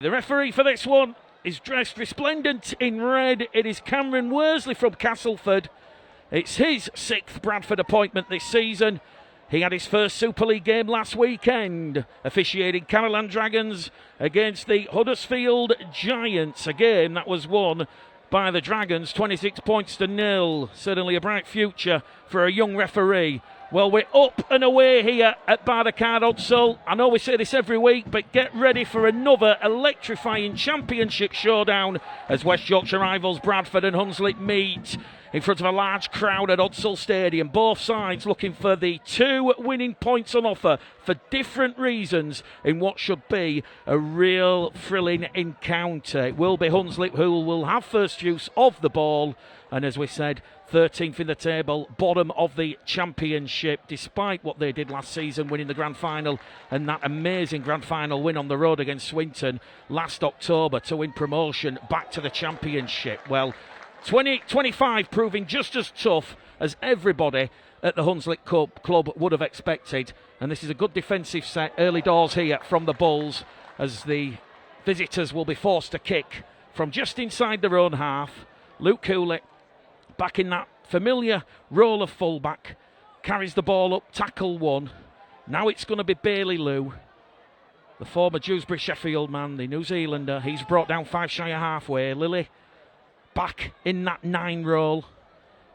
The referee for this one is dressed resplendent in red. It is Cameron Worsley from Castleford. It's his 6th Bradford appointment this season. He had his first Super League game last weekend, officiating Caroline Dragons against the Huddersfield Giants. A game that was won by the Dragons, 26 points to 0. Certainly a bright future for a young referee. Well, we're up and away here at Bardercard Hunslet. I know we say this every week, but get ready for another electrifying championship showdown as West Yorkshire rivals Bradford and Hunslet meet in front of a large crowd at Hunslet Stadium. Both sides looking for the 2 winning points on offer for different reasons in what should be a real thrilling encounter. It will be Hunslet who will have first use of the ball, and as we said, 13th in the table, bottom of the championship, despite what they did last season, winning the grand final and that amazing grand final win on the road against Swinton last October to win promotion back to the championship. Well, 2025 proving just as tough as everybody at the Hunslet club would have expected, and this is a good defensive set early doors here from the Bulls as the visitors will be forced to kick from just inside their own half. Luke Cooley back in that familiar role of fullback, carries the ball up, tackle one. Now it's going to be Bailey Lou, the former Dewsbury Sheffield man, the New Zealander. He's brought down 5 shy of halfway. Lilly back in that 9 role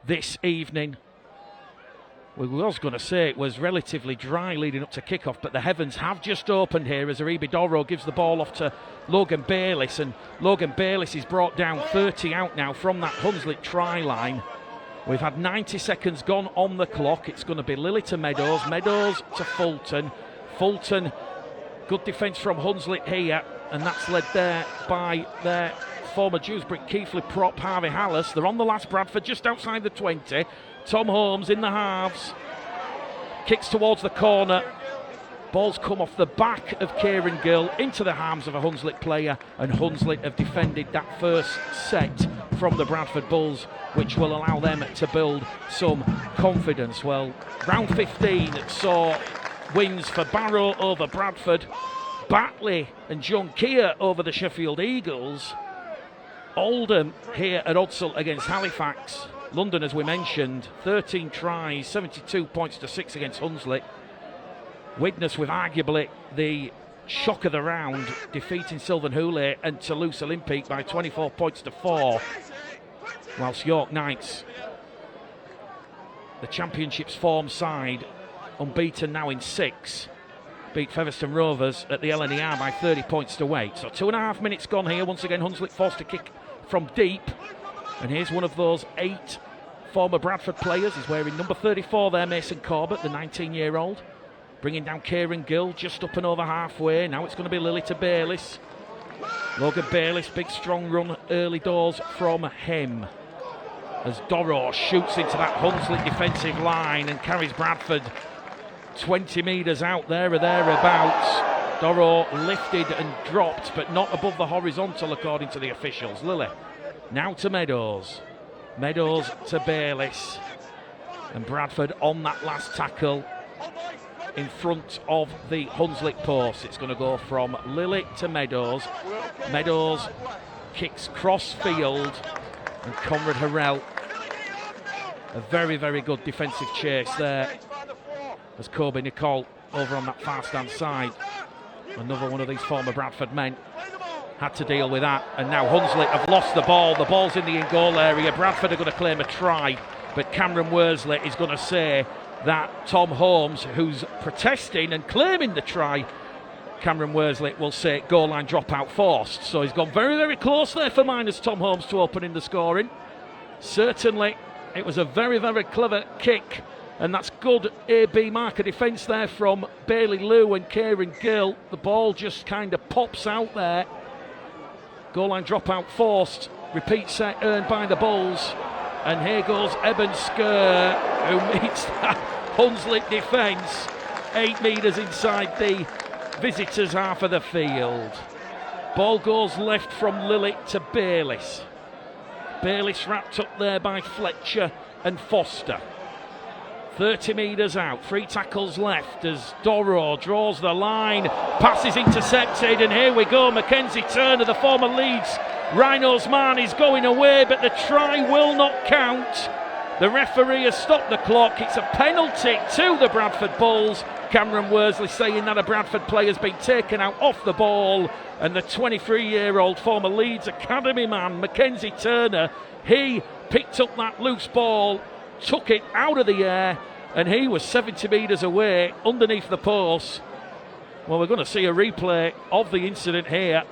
this evening. We was going to say it was relatively dry leading up to kickoff, but the heavens have just opened here as Aribi Doro gives the ball off to Logan Bayliss, and Logan Bayliss is brought down 30 out now from that Hunslet try line. We've had 90 seconds gone on the clock. It's going to be Lilly to Meadows, Meadows to Fulton. Fulton, good defence from Hunslet here, and that's led there by their former Dewsbury Keighley prop Harvey Hallis. They're on the last Bradford, just outside the 20. Tom Holmes in the halves, kicks towards the corner. Ball's come off the back of Kieran Gill into the arms of a Hunslet player, and Hunslet have defended that first set from the Bradford Bulls, which will allow them to build some confidence. Well, round 15 saw wins for Barrow over Bradford, Batley and John Keir over the Sheffield Eagles, Oldham here at Hunslet against Halifax. London, as we mentioned, 13 tries, 72 points to 6 against Hunslet. Widnes with arguably the shock of the round, defeating Sylvan Hoolay and Toulouse Olympique by 24 points to 4. Whilst York Knights, the championship's form side, unbeaten now in 6, beat Featherstone Rovers at the LNER by 30 points to 8. So 2.5 minutes gone here. Once again, Hunslet forced to kick from deep. And here's one of those 8 former Bradford players. He's wearing number 34 there, Mason Corbett, the 19-year-old. Bringing down Kieran Gill, just up and over halfway. Now it's going to be Lilly to Bayliss. Logan Bayliss, big strong run early doors from him. As Doro shoots into that Hunslet defensive line and carries Bradford 20 metres out there or thereabouts. Doro lifted and dropped, but not above the horizontal according to the officials. Lilly now to Meadows. Meadows to Bayliss. And Bradford on that last tackle in front of the Hunslet post. It's going to go from Lilly to Meadows. Meadows kicks cross field, and Conrad Harrell, a very, very good defensive chase there as Kobe Nicole over on that far stand side. Another one of these former Bradford men had to deal with that, and now Hunslet have lost the ball. The ball's in the in-goal area. Bradford are going to claim a try, but Cameron Worsley is going to say that Tom Holmes, who's protesting and claiming the try, Cameron Worsley will say goal line dropout forced. So he's gone very, very close there for minus Tom Holmes to opening the scoring. Certainly, it was a very, very clever kick, and that's good AB marker defence there from Bailey Lou and Kieran Gill. The ball just kind of pops out there. Goal line dropout forced. Repeat set earned by the Bulls. And here goes Eben Skur, who meets that Hunslet defence 8 metres inside the visitors' half of the field. Ball goes left from Lilly to Bayliss. Bayliss wrapped up there by Fletcher and Foster. 30 metres out, 3 tackles left as Doro draws the line, pass is intercepted, and here we go. Mackenzie Turner, the former Leeds Rhinos man, is going away, but the try will not count. The referee has stopped the clock. It's a penalty to the Bradford Bulls. Cameron Worsley saying that a Bradford player has been taken out off the ball, and the 23-year-old former Leeds Academy man, Mackenzie Turner, he picked up that loose ball, took it out of the air, and he was 70 metres away underneath the post. Well, we're going to see a replay of the incident here,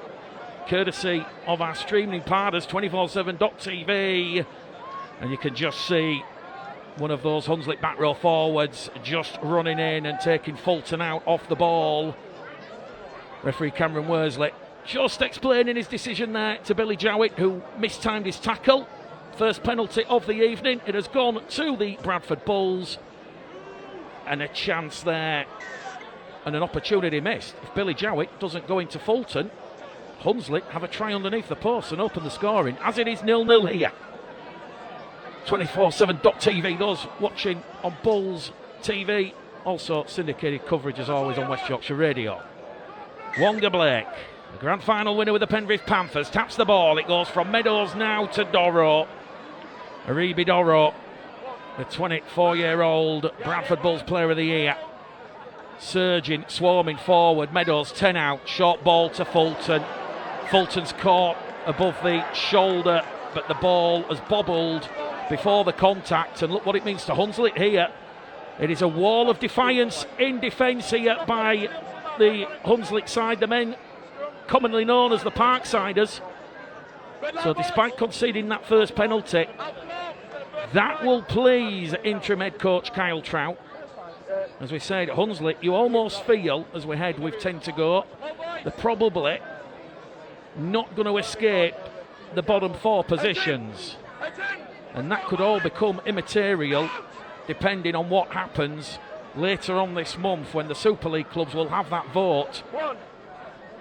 courtesy of our streaming partners, 247.tv, and you can just see one of those Hunslet back row forwards just running in and taking Fulton out off the ball. Referee Cameron Worsley just explaining his decision there to Billy Jowett, who mistimed his tackle. First penalty of the evening. It has gone to the Bradford Bulls, and a chance there and an opportunity missed. If Billy Jowett doesn't go into Fulton, Hunslet have a try underneath the post and open the scoring, as it is 0-0 here. 247.tv, those watching on Bulls TV, also syndicated coverage as always on West Yorkshire Radio. Wonga Blake, the grand final winner with the Penrith Panthers, taps the ball. It goes from Meadows now to Doro. Aribi Doro, the 24-year-old Bradford Bulls Player of the Year, surging, swarming forward. Meadows 10 out, short ball to Fulton. Fulton's caught above the shoulder, but the ball has bobbled before the contact, and look what it means to Hunslet here. It is a wall of defiance in defence here by the Hunslet side, the men commonly known as the Parksiders. So despite conceding that first penalty, that will please interim head coach Kyle Trout. As we said, Hunslet, you almost feel, as we head with 10 to go, they're probably not going to escape the bottom 4 positions. And that could all become immaterial depending on what happens later on this month, when the Super League clubs will have that vote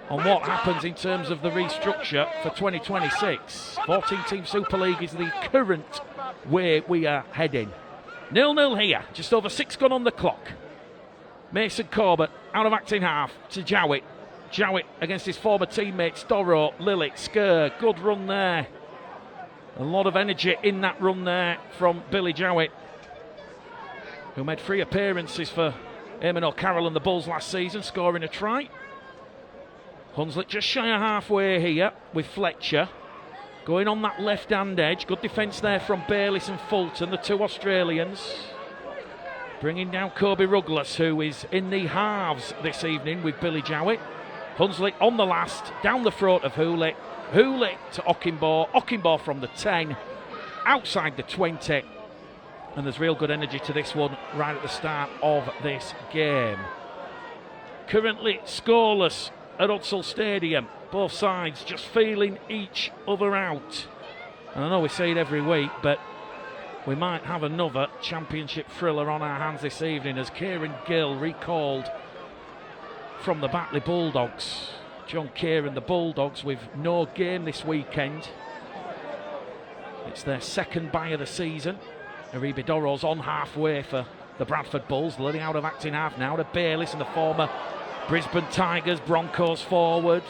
on what happens in terms of the restructure for 2026. 14-team Super League is the current way we are heading. 0-0 here, just over 6 gone on the clock. Mason Corbett out of acting half to Jowett. Jowett against his former teammates Doro, Lilly, Skur. Good run there. A lot of energy in that run there from Billy Jowett, who made 3 appearances for Eamon O'Carroll and the Bulls last season, scoring a try. Hunslet just shy of halfway here with Fletcher going on that left-hand edge. Good defence there from Bayliss and Fulton, the 2 Australians. Bringing down Kobe Ruggless, who is in the halves this evening with Billy Jowett. Hunslet on the last, down the throat of Hullett. Hullett to Ockenbaugh. Ockenbaugh from the 10, outside the 20. And there's real good energy to this one right at the start of this game. Currently scoreless at Hunslet Stadium. Both sides just feeling each other out. And I know we say it every week, but we might have another championship thriller on our hands this evening, as Kieran Gill recalled from the Batley Bulldogs. John Kieran, the Bulldogs, with no game this weekend. It's their second bye of the season. Aribi Doro's on halfway for the Bradford Bulls. Lily out of acting half now to Bayliss and the former Brisbane Tigers Broncos forward.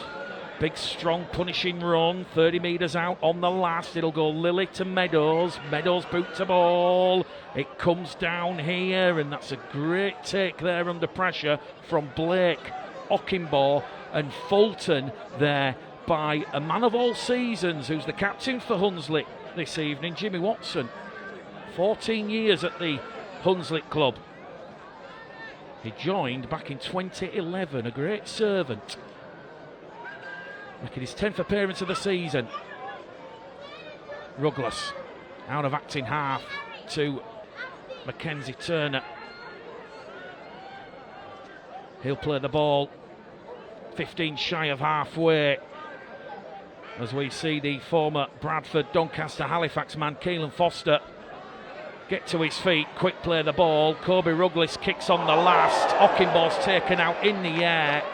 Big, strong, punishing run. 30 metres out on the last. It'll go Lily to Meadows. Meadows boot to ball. It comes down here, and that's a great take there under pressure from Blake, Ockenbaugh and Fulton there by a man of all seasons, who's the captain for Hunslet this evening, Jimmy Watson. 14 years at the Hunslet club. He joined back in 2011, a great servant. Making his 10th appearance of the season. Ruggless out of acting half to Mackenzie Turner. He'll play the ball 15 shy of halfway, as we see the former Bradford, Doncaster, Halifax man Keelan Foster get to his feet, quick play the ball. Kobe Ruggless kicks on the last. Ockenbaugh's taken out in the air.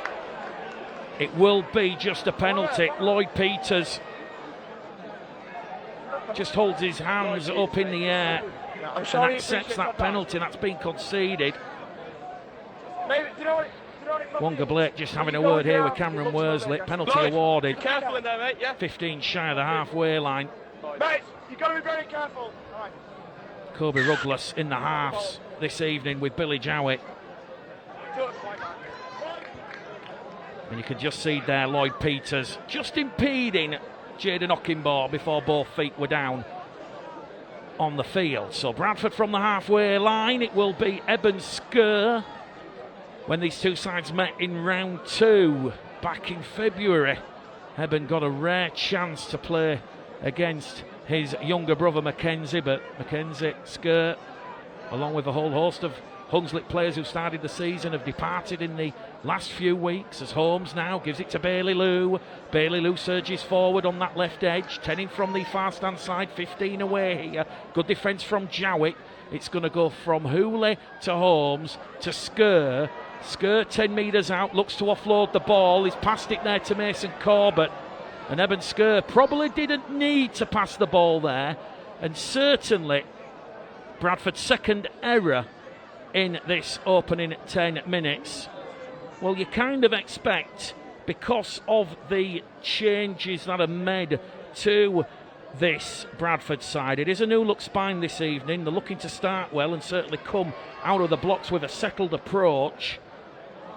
It will be just a penalty. Lloyd Peters just holds his hands up in the air and accepts that penalty that's been conceded. Wonga Blake just having a word here with Cameron Worsley. Penalty awarded. 15 shy of the halfway line. Mate, you've got to be very careful. Kobe Rugless in the halves this evening with Billy Jowett. And you can just see there Lloyd Peters just impeding Jaden Ockingbaugh before both feet were down on the field. So Bradford from the halfway line. It will be Eben Skur when these two sides met in round 2 back in February. Eben got a rare chance to play against his younger brother Mackenzie, but Mackenzie, Skur, along with a whole host of Hunslet players who started the season, have departed in the last few weeks, as Holmes now gives it to Bailey Lou. Bailey Lou surges forward on that left edge, 10 in from the far stand side, 15 away here. Good defence from Jowett. It's going to go from Hooley to Holmes to Skur. Skur 10 metres out, looks to offload the ball. He's passed it there to Mason Corbett. And Eben Skur probably didn't need to pass the ball there. And certainly Bradford's second error in this opening 10 minutes. Well, you kind of expect, because of the changes that are made to this Bradford side. It is a new look spine this evening. They're looking to start well and certainly come out of the blocks with a settled approach.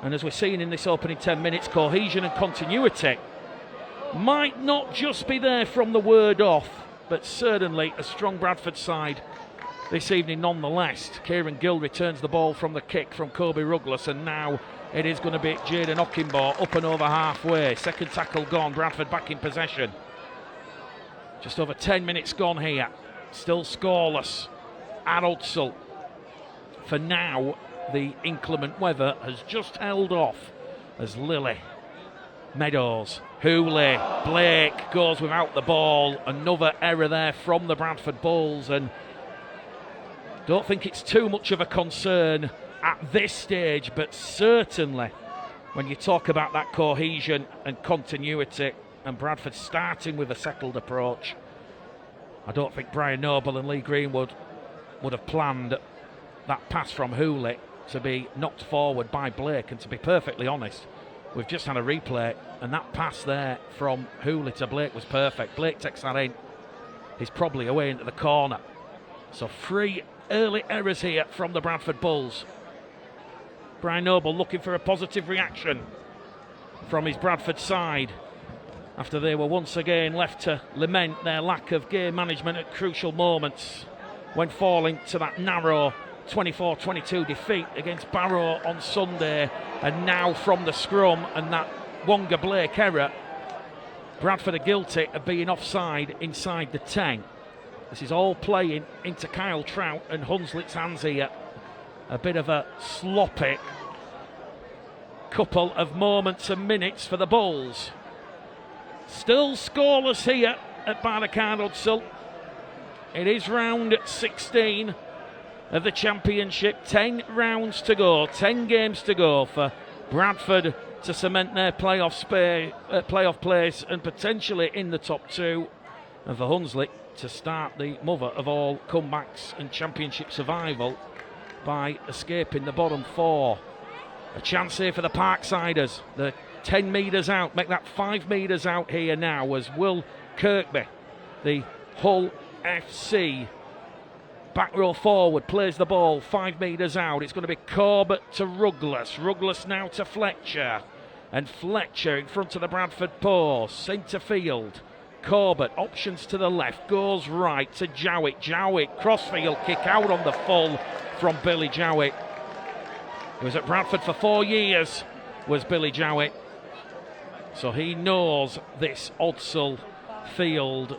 And as we're seeing in this opening 10 minutes, cohesion and continuity might not just be there from the word off, but certainly a strong Bradford side this evening nonetheless. Kieran Gill returns the ball from the kick from Kobe Rugless, and now it is going to be Jaden Ockingbaugh up and over halfway. Second tackle gone, Bradford back in possession. Just over 10 minutes gone here. Still scoreless at Hunslet. For now, the inclement weather has just held off as Lily, Meadows, Hooley, Blake goes without the ball. Another error there from the Bradford Bulls, and don't think it's too much of a concern at this stage, but certainly when you talk about that cohesion and continuity and Bradford starting with a settled approach, I don't think Brian Noble and Lee Greenwood would have planned that pass from Hooley to be knocked forward by Blake. And to be perfectly honest, we've just had a replay, and that pass there from Hooley to Blake was perfect. Blake takes that in. He's probably away into the corner. So 3 early errors here from the Bradford Bulls. Brian Noble looking for a positive reaction from his Bradford side after they were once again left to lament their lack of game management at crucial moments when falling to that narrow 24-22 defeat against Barrow on Sunday. And now from the scrum and that Wonga Blake error, Bradford are guilty of being offside inside the 10. This is all playing into Kyle Trout and Hunslet's hands here. A bit of a sloppy couple of moments and minutes for the Bulls. Still scoreless here at Barnacard Hunslet. It is round 16 of the championship. 10 rounds to go, 10 games to go for Bradford to cement their playoff place and potentially in the top 2, and for Hunslet to start the mother of all comebacks and championship survival by escaping the bottom 4. A chance here for the Parksiders. They're 10 metres out, make that 5 metres out here now as Will Kirkby, the Hull FC back row forward, plays the ball 5 metres out. It's going to be Corbett to Rugless. Rugless now to Fletcher. And Fletcher in front of the Bradford post. Centre field. Corbett, options to the left, goes right to Jowett. Jowett, crossfield kick out on the full from Billy Jowett. He was at Bradford for 4 years, was Billy Jowett. So he knows this Hunslet field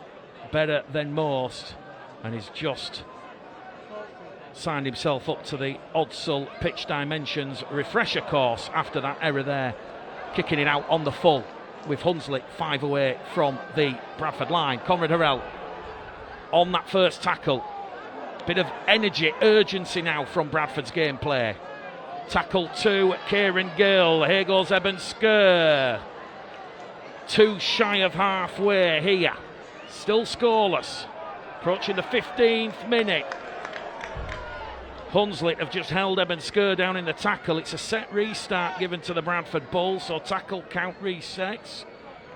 better than most, and he's just signed himself up to the Hunslet pitch dimensions refresher course after that error there, kicking it out on the full with Hunslet 5 away from the Bradford line. Conrad Harrell on that first tackle. Bit of energy, urgency now from Bradford's gameplay. Tackle to Kieran Gill. Here goes Eben Skur. 2 shy of halfway here. Still scoreless. Approaching the 15th minute. Hunslet have just held Eben Skur down in the tackle. It's a set restart given to the Bradford Bulls, so tackle count resets.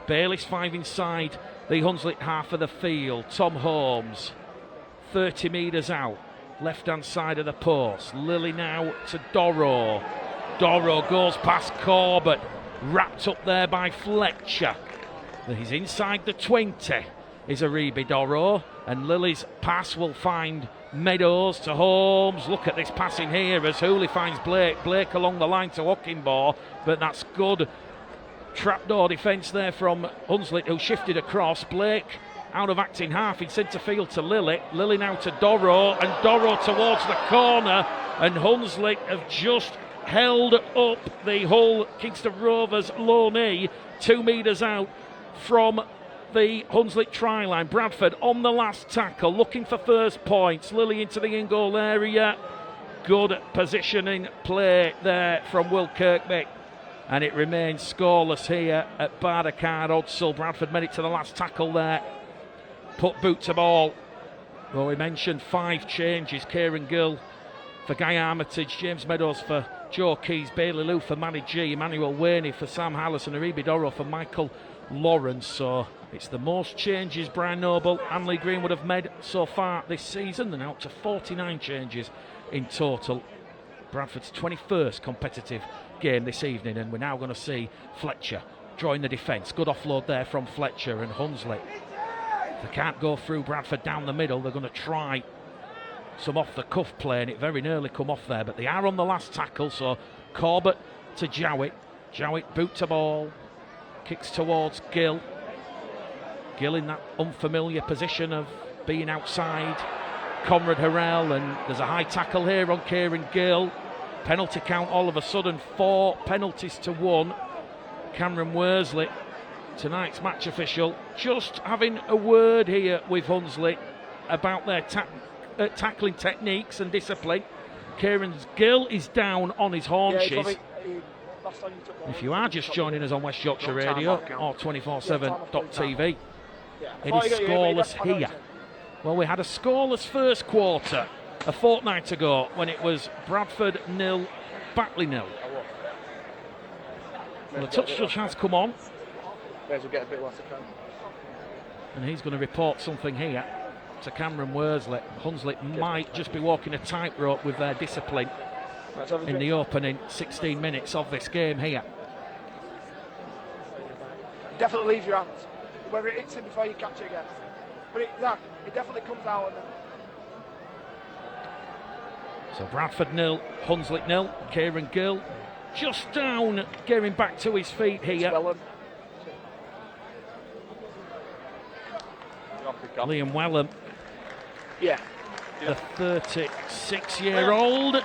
Bayliss 5 inside the Hunslet half of the field. Tom Holmes 30 metres out, left hand side of the post. Lilly now to Doro. Doro goes past Corbett, wrapped up there by Fletcher. He's inside the 20 is Aribi Doro, and Lilly's pass will find Meadows to Holmes. Look at this passing here as Hooley finds Blake. Blake along the line to Hockenbaugh, but that's good trapdoor defence there from Hunslet, who shifted across. Blake out of acting half in centre field to Lilly. Lilly now to Doro, and Doro towards the corner, and Hunslet have just held up the Hull Kingston Rovers low knee 2 metres out from the Hunslet try line. Bradford on the last tackle, looking for first points. Lilly into the in-goal area. Good positioning play there from Will Kirkby. And it remains scoreless here at Bardercard Odsall. Bradford made it to the last tackle there. Put boot to ball. Well, we mentioned 5 changes. Kieran Gill for Guy Armitage, James Meadows for Joe Keys, Bailey Lou for Manny G, Emmanuel Waney for Sam Hallis, and Aribi Doro for Michael Lawrence. So it's the most changes Brian Noble and Lee Greenwood have made so far this season. They're now up to 49 changes in total. Bradford's 21st competitive game this evening, and we're now going to see Fletcher drawing the defence. Good offload there from Fletcher, and Hunslet. If they can't go through Bradford down the middle, they're going to try some off the cuff play, and it very nearly come off there, but they are on the last tackle. So Corbett to Jowett. Jowett boot to ball, kicks towards Gill. Gill in that unfamiliar position of being outside Conrad Harrell, and there's a high tackle here on Kieran Gill. Penalty count all of a sudden, 4 penalties to 1. Cameron Worsley, tonight's match official, just having a word here with Hunslet about their tackling techniques and discipline. Kieran Gill is down on his haunches. If you are just joining us on West Yorkshire Radio or 247.tv, it is scoreless here. Well, we had a scoreless first quarter a fortnight ago when it was Bradford 0, Batley 0. Well, the touch judge has come on, and he's going to report something here to Cameron Worsley. Hunslet might just be walking a tightrope with their discipline in the opening 16 minutes of this game here. Definitely leaves your hands. Whether it hits him before you catch it again. But it definitely comes out. And so Bradford 0, Hunslet 0. Kieran Gill just down, getting back to his feet here. Liam Wellham, the 36-year-old,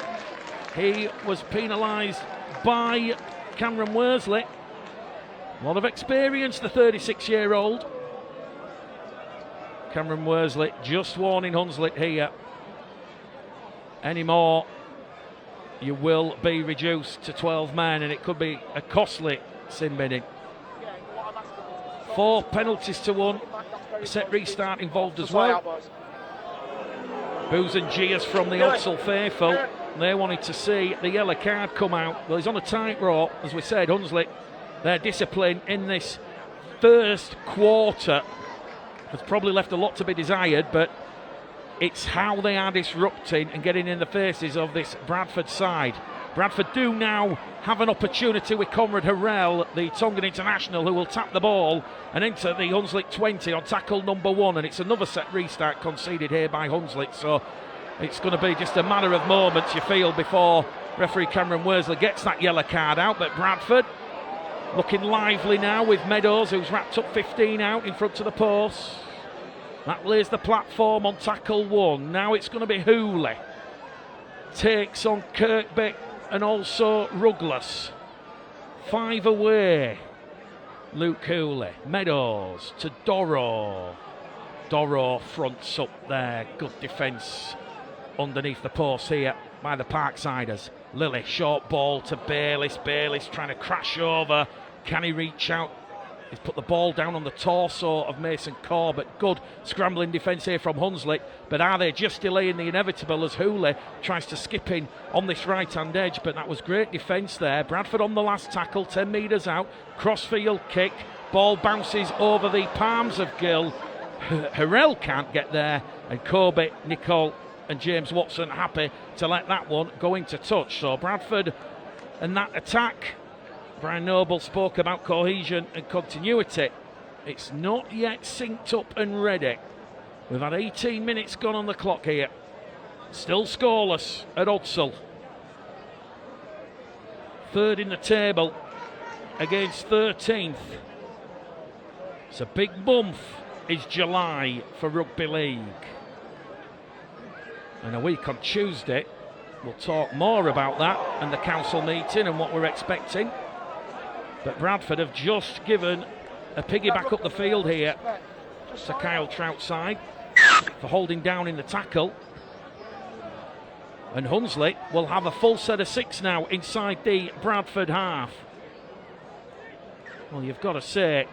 he was penalised by Cameron Worsley. A lot of experience, the 36-year-old. Cameron Worsley just warning Hunslet here. Any more, you will be reduced to 12 men, and it could be a costly sin binning. 4 penalties to 1. A set restart involved as well. Boos and jeers from the Odsall faithful. They wanted to see the yellow card come out. Well, he's on a tightrope, as we said. Hunslet, their discipline in this first quarter has probably left a lot to be desired, but it's how they are disrupting and getting in the faces of this Bradford side. Bradford do now have an opportunity with Conrad Harrell, the Tongan international, who will tap the ball and enter the Hunslet 20 on tackle number 1, and it's another set restart conceded here by Hunslet. So it's going to be just a matter of moments, you feel, before referee Cameron Worsley gets that yellow card out. But Bradford looking lively now with Meadows, who's wrapped up 15 out in front of the post. That lays the platform on tackle 1. Now it's going to be Hooley. Takes on Kirkby and also Rugless. 5 away. Luke Hooley. Meadows to Doro. Doro fronts up there. Good defence underneath the post here by the Parksiders. Lilly, short ball to Bayliss. Bayliss trying to crash over. Can he reach out He's put the ball down on the torso of Mason Corbett. Good scrambling defence here from Hunslet. But are they just delaying the inevitable as Hooley tries to skip in on this right-hand edge? But that was great defence there. Bradford on the last tackle, 10 metres out. Crossfield kick. Ball bounces over the palms of Gill. Harrell can't get there. And Corbett, Nicole and James Watson happy to let that one go into touch. So Bradford and that attack. Brian Noble spoke about cohesion and continuity. It's not yet synced up and ready. We've had 18 minutes gone on the clock here. Still scoreless at Hunslet. Third in the table against 13th. It's a big month is July for Rugby League. And a week on Tuesday, we'll talk more about that and the council meeting and what we're expecting. But Bradford have just given a piggyback up the field here to Kyle Troutside for holding down in the tackle. And Hunslet will have a full set of 6 now inside the Bradford half. Well, you've got to say,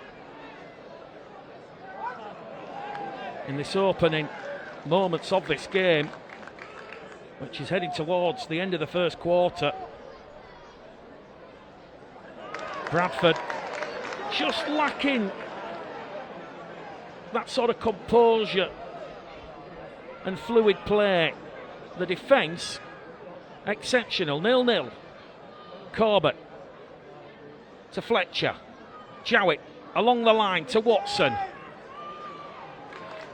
in this opening moments of this game, which is heading towards the end of the first quarter, Bradford just lacking that sort of composure and fluid play. The defence, exceptional, 0-0. Corbett to Fletcher. Jowett along the line to Watson.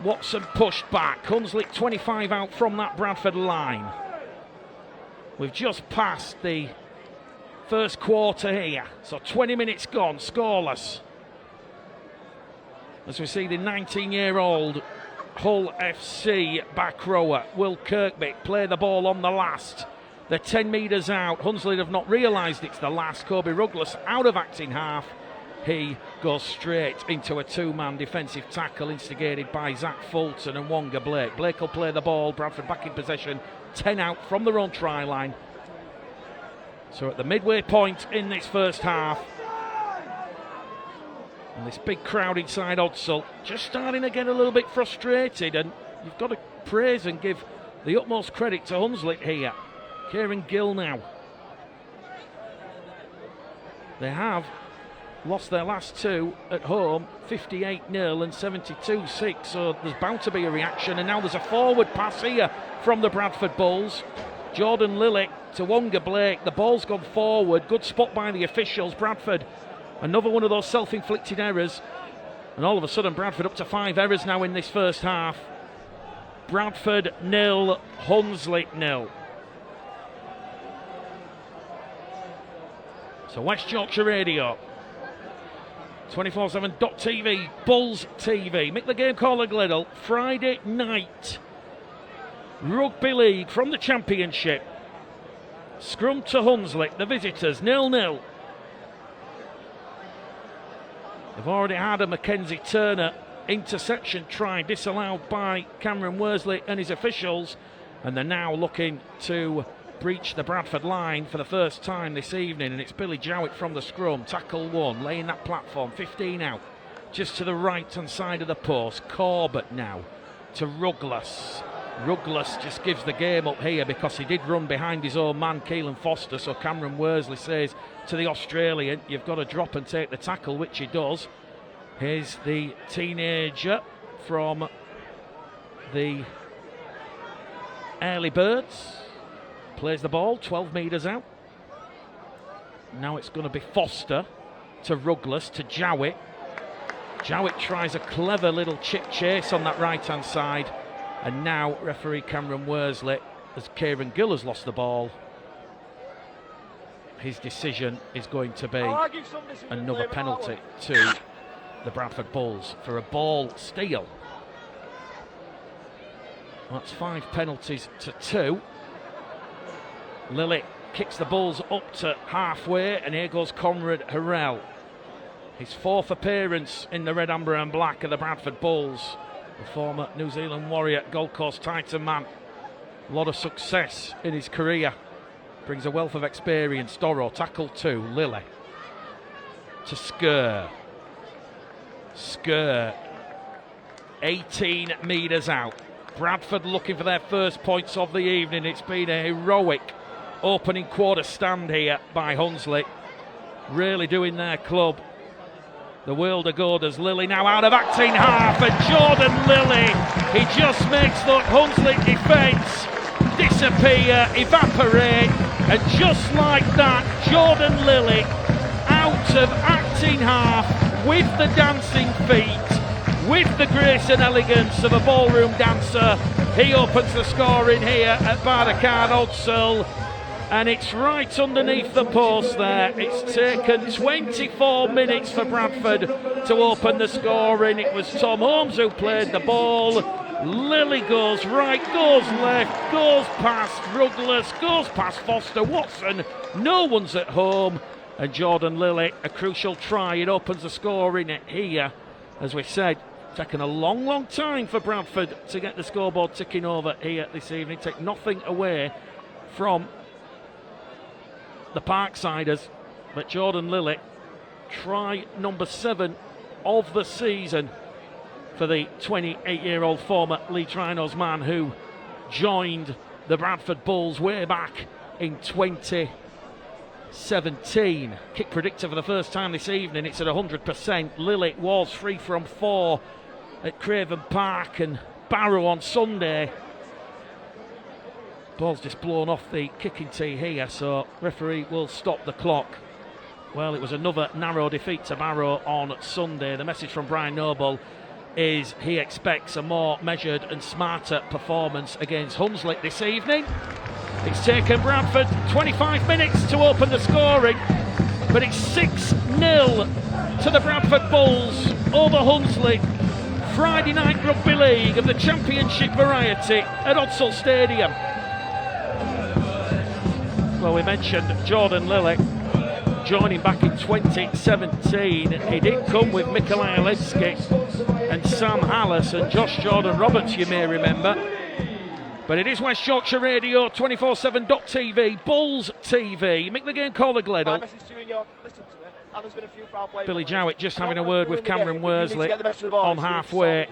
Watson pushed back. Hunslet 25 out from that Bradford line. We've just passed the first quarter here, so 20 minutes gone, scoreless. As we see the 19-year-old Hull FC back rower, Will Kirkby, play the ball on the last. They're 10 metres out. Hunslet have not realised it's the last. Kobe Ruggles out of acting half. He goes straight into a 2-man defensive tackle instigated by Zach Fulton and Wonga Blake. Blake will play the ball. Bradford back in possession. 10 out from their own try line. So at the midway point in this first half, and this big crowd inside Hunslet just starting to get a little bit frustrated, and you've got to praise and give the utmost credit to Hunslet here. Kieran Gill now. They have lost their last 2 at home, 58-0 and 72-6, so there's bound to be a reaction, and now there's a forward pass here from the Bradford Bulls. Jordan Lilly to Wonga Blake. The ball's gone forward. Good spot by the officials. Bradford, another one of those self-inflicted errors. And all of a sudden, Bradford up to 5 errors now in this first half. Bradford 0, Hunslet 0. So West Yorkshire Radio, 247.tv, Bulls TV. Make the game call a Gliddle. Friday night Rugby League from the Championship. Scrum to Hunslet, the visitors, 0-0. They've already had a Mackenzie Turner interception try disallowed by Cameron Worsley and his officials, and they're now looking to breach the Bradford line for the first time this evening, and it's Billy Jowett from the scrum. Tackle 1, laying that platform, 15 out, just to the right hand side of the post. Corbett now to Ruggles. Ruggles just gives the game up here because he did run behind his own man, Keelan Foster, so Cameron Worsley says to the Australian, you've got to drop and take the tackle, which he does. Here's the teenager from the Early Birds. Plays the ball, 12 metres out. Now it's going to be Foster to Ruggles to Jowett. Jowett tries a clever little chip chase on that right-hand side. And now referee Cameron Worsley, as Kieran Gill has lost the ball, his decision is going to be another penalty to the Bradford Bulls for a ball steal. Well, that's 5 penalties to 2. Lilly kicks the Bulls up to halfway, and here goes Conrad Harrell. His 4th appearance in the red, amber and black of the Bradford Bulls. The former New Zealand Warrior, Gold Coast Titan man. A lot of success in his career. Brings a wealth of experience. Doro, tackle 2, Lilly to Skur. Skur 18 metres out. Bradford looking for their first points of the evening. It's been a heroic opening quarter stand here by Hunslet. Really doing their club the world of good as Lilly now out of acting half, and Jordan Lilly, he just makes the Hunslet defence disappear, evaporate, and just like that, Jordan Lilly out of acting half with the dancing feet, with the grace and elegance of a ballroom dancer. He opens the scoring here at Bardakhan Hunslet, and it's right underneath the post there. It's taken 24 minutes for Bradford to open the scoring. It was Tom Holmes who played the ball. Lilly goes right, goes left, goes past Ruggles, goes past Foster Watson. No one's at home. And Jordan Lilly, a crucial try. It opens the scoring here. As we said, taken a long time for Bradford to get the scoreboard ticking over here this evening. Take nothing away from the Parksiders, but Jordan Lilly, try number 7 of the season for the 28-year-old former Leeds Rhinos man who joined the Bradford Bulls way back in 2017. Kick predictor for the first time this evening, it's at 100%. Lilly was 3 from 4 at Craven Park and Barrow on Sunday. Ball's just blown off the kicking tee here, so referee will stop the clock. Well, it was another narrow defeat to Barrow on Sunday. The message from Brian Noble is he expects a more measured and smarter performance against Hunslet this evening. It's taken Bradford 25 minutes to open the scoring, but it's 6-0 to the Bradford Bulls over Hunslet. Friday night rugby league of the championship variety at Hunslet Stadium. Well, we mentioned Jordan Lilly joining back in 2017. He did come with Mikołaj Olewski and Sam Hallis and Josh Jordan Roberts, you may remember. But it is West Yorkshire Radio, 247.tv, Bulls TV. Make the game call the Gleddle. Billy Jowett just having a word with Cameron Worsley on halfway.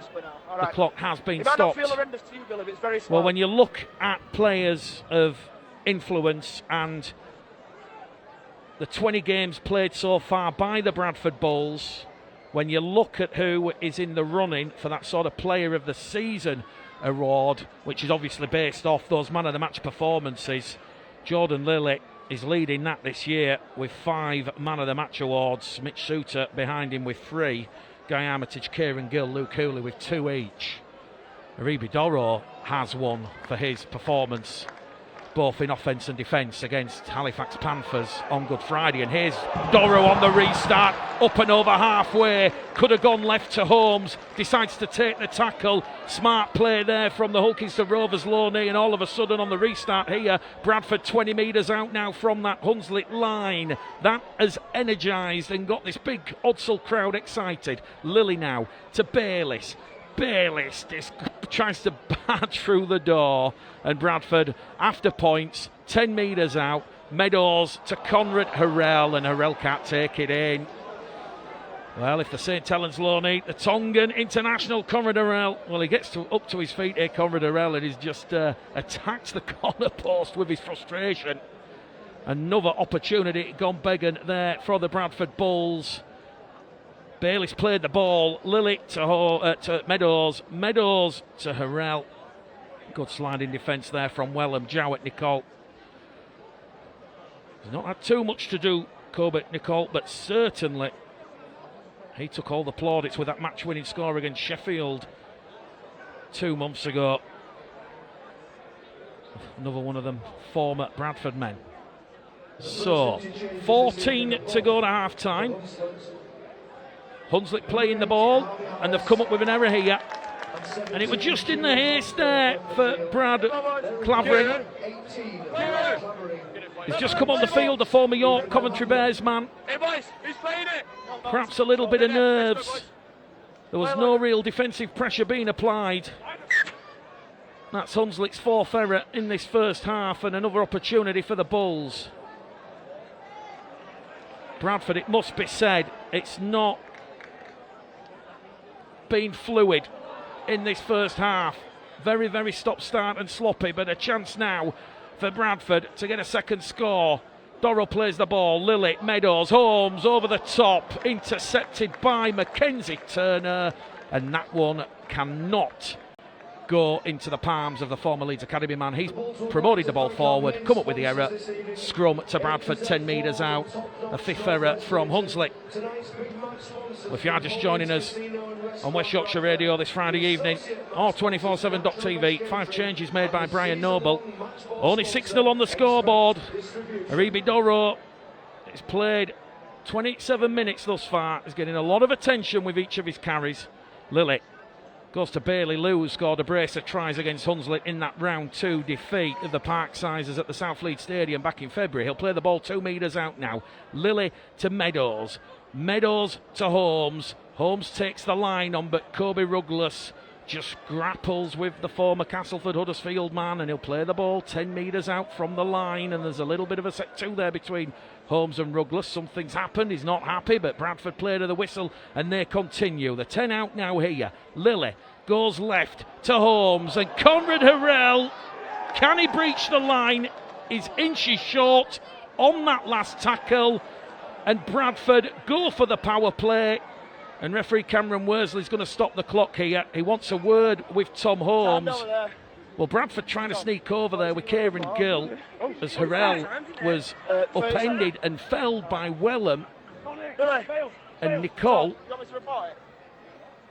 The clock has been stopped. Well, when you look at players of influence and the 20 games played so far by the Bradford Bulls, when you look at who is in the running for that sort of player of the season award, which is obviously based off those man of the match performances, Jordan Lilly is leading that this year with 5 man of the match awards. Mitch Souter behind him with 3. Guy Armitage, Kieran Gill, Luke Cooley with 2 each. Aribi Doro has 1 for his performance both in offence and defence against Halifax Panthers on Good Friday. And here's Doro on the restart, up and over halfway, could have gone left to Holmes, decides to take the tackle. Smart play there from the Hulkington Rovers low knee, and all of a sudden on the restart here, Bradford 20 metres out now from that Hunslet line. That has energised and got this big Hunslet crowd excited. Lilly now to Bayliss. Bayliss tries to barge through the door, and Bradford, after points, 10 metres out. Meadows to Conrad Harrell, and Harrell can't take it in. Well, if the St Helens Loney, the Tongan international Conrad Harrell, well, he gets up to his feet here, Conrad Harrell, and he's just attacks the corner post with his frustration. Another opportunity gone begging there for the Bradford Bulls. Bayliss played the ball. Lilly to Meadows. Meadows to Harrell. Good sliding defence there from Wellham. Jowett Nicole. He's not had too much to do, Corbett Nicole, but certainly he took all the plaudits with that match-winning score against Sheffield 2 months ago. Another one of them former Bradford men. So, 14 to go to half-time. Hunslet playing the ball, and they've come up with an error here. And it was just in the haste there for Brad Clavering. He's just come on the field, the former York Coventry Bears man. Perhaps a little bit of nerves. There was no real defensive pressure being applied. That's Hunslet's 4th error in this first half, and another opportunity for the Bulls. Bradford, it must be said, it's not been fluid in this first half. Very, very stop-start and sloppy, but a chance now for Bradford to get a second score. Dorrow plays the ball, Lily, Meadows, Holmes over the top, intercepted by Mackenzie Turner, and that one cannot go into the palms of the former Leeds Academy man. He's promoted the ball forward, come up with the error, scrum to Bradford 10 metres out, a fifth error from Hunslet. Well, if you are just joining us on West Yorkshire Radio this Friday evening, or 247.tv, 5 changes made by Brian Noble, only 6-0 on the scoreboard. Aribi Dorrow has played 27 minutes thus far, is getting a lot of attention with each of his carries. Lily goes to Bailey Lou, scored a brace of tries against Hunslet in that round 2 defeat of the Parksizers at the South Leeds Stadium back in February. He'll play the ball 2 metres out now. Lily to Meadows. Meadows to Holmes. Holmes takes the line on, but Kobe Rugless just grapples with the former Castleford Huddersfield man, and he'll play the ball 10 metres out from the line, and there's a little bit of a set 2 there between Holmes and Rugless. Something's happened, he's not happy, but Bradford play to the whistle and they continue. The 10 out now here. Lily goes left to Holmes, and Conrad Harrell, can he breach the line? He's inches short on that last tackle, and Bradford go for the power play. And referee Cameron Worsley's going to stop the clock here. He wants a word with Tom Holmes. Well, Bradford trying to sneak over there with Kieran Gill as Harrell was upended and felled by Wellham and Nicole.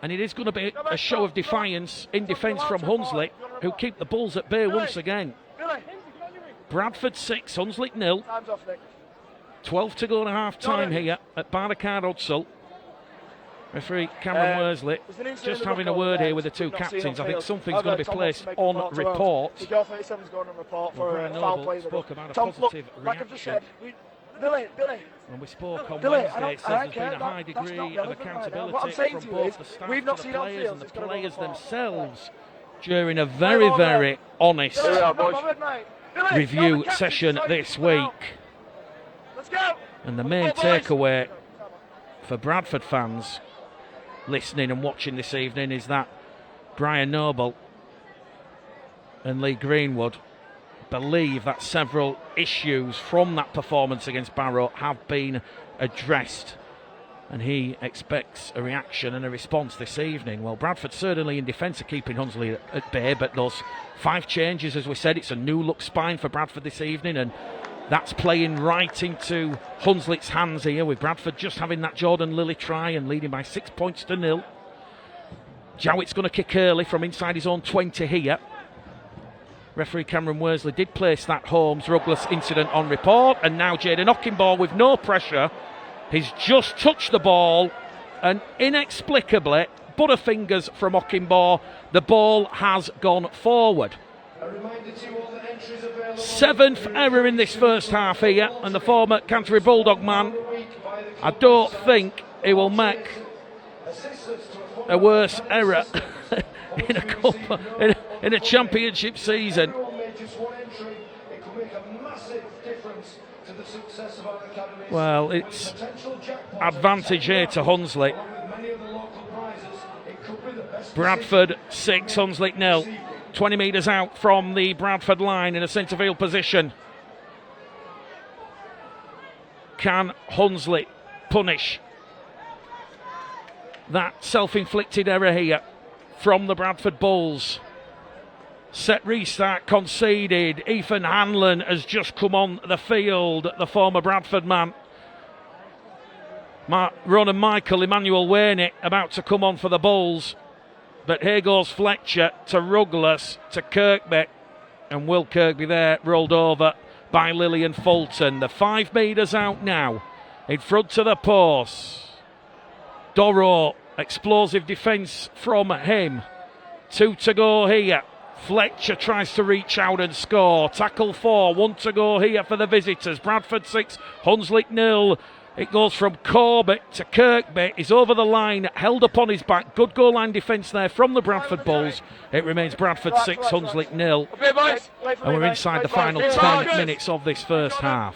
And it is going to be a show of defiance in defence from Hunslet, who keep the Bulls at bay once again. Bradford 6, Hunslet 0. 12 to go and a half time here at Barnacard Hudsall. Referee Cameron Worsley just having a word here with the 2 captains. I think something's going to be placed on report. Brian Noble spoke about a positive reaction. When we spoke on Wednesday, it says there's been a high degree of accountability from both the staff to the players and the players themselves during a very, very honest review session this week. And the main takeaway for Bradford fans listening and watching this evening is that Brian Noble and Lee Greenwood believe that several issues from that performance against Barrow have been addressed, and he expects a reaction and a response this evening. Well, Bradford certainly in defence are keeping Hunslet at bay, but those 5 changes, as we said, it's a new look spine for Bradford this evening, and that's playing right into Hunslet's hands here, with Bradford just having that Jordan Lilly try and leading by 6 points to 0. Jowett's going to kick early from inside his own 20 here. Referee Cameron Worsley did place that Holmes-Rugless incident on report, and now Jaden Ockenbaugh with no pressure. He's just touched the ball, and inexplicably, butterfingers from Ockenbaugh, the ball has gone forward. 7th error in this first half here, and the former Canterbury Bulldog man, I don't think he will make a worse error in a championship season. Well, it's advantage here to Hunslet. Bradford 6, Hunslet 0. 20 metres out from the Bradford line in a centre field position. Can Hunslet punish that self-inflicted error here from the Bradford Bulls? Set restart conceded. Ethan Hanlon has just come on the field, the former Bradford man. Ronan Michael, Emmanuel Wainey about to come on for the Bulls. But here goes Fletcher to Rugless to Kirkby, and Will Kirkby there rolled over by Lillian Fulton. The 5 metres out now, in front of the post. Dorrow, explosive defence from him. 2 to go here. Fletcher tries to reach out and score. Tackle 4, 1 to go here for the visitors. Bradford 6, Hunslet 0. It goes from Corbett to Kirkby. He's over the line, held up on his back. Good goal line defence there from the Bradford Bulls. It remains Bradford 6, Hunslet 0. And we're inside the final 10 minutes of this first half.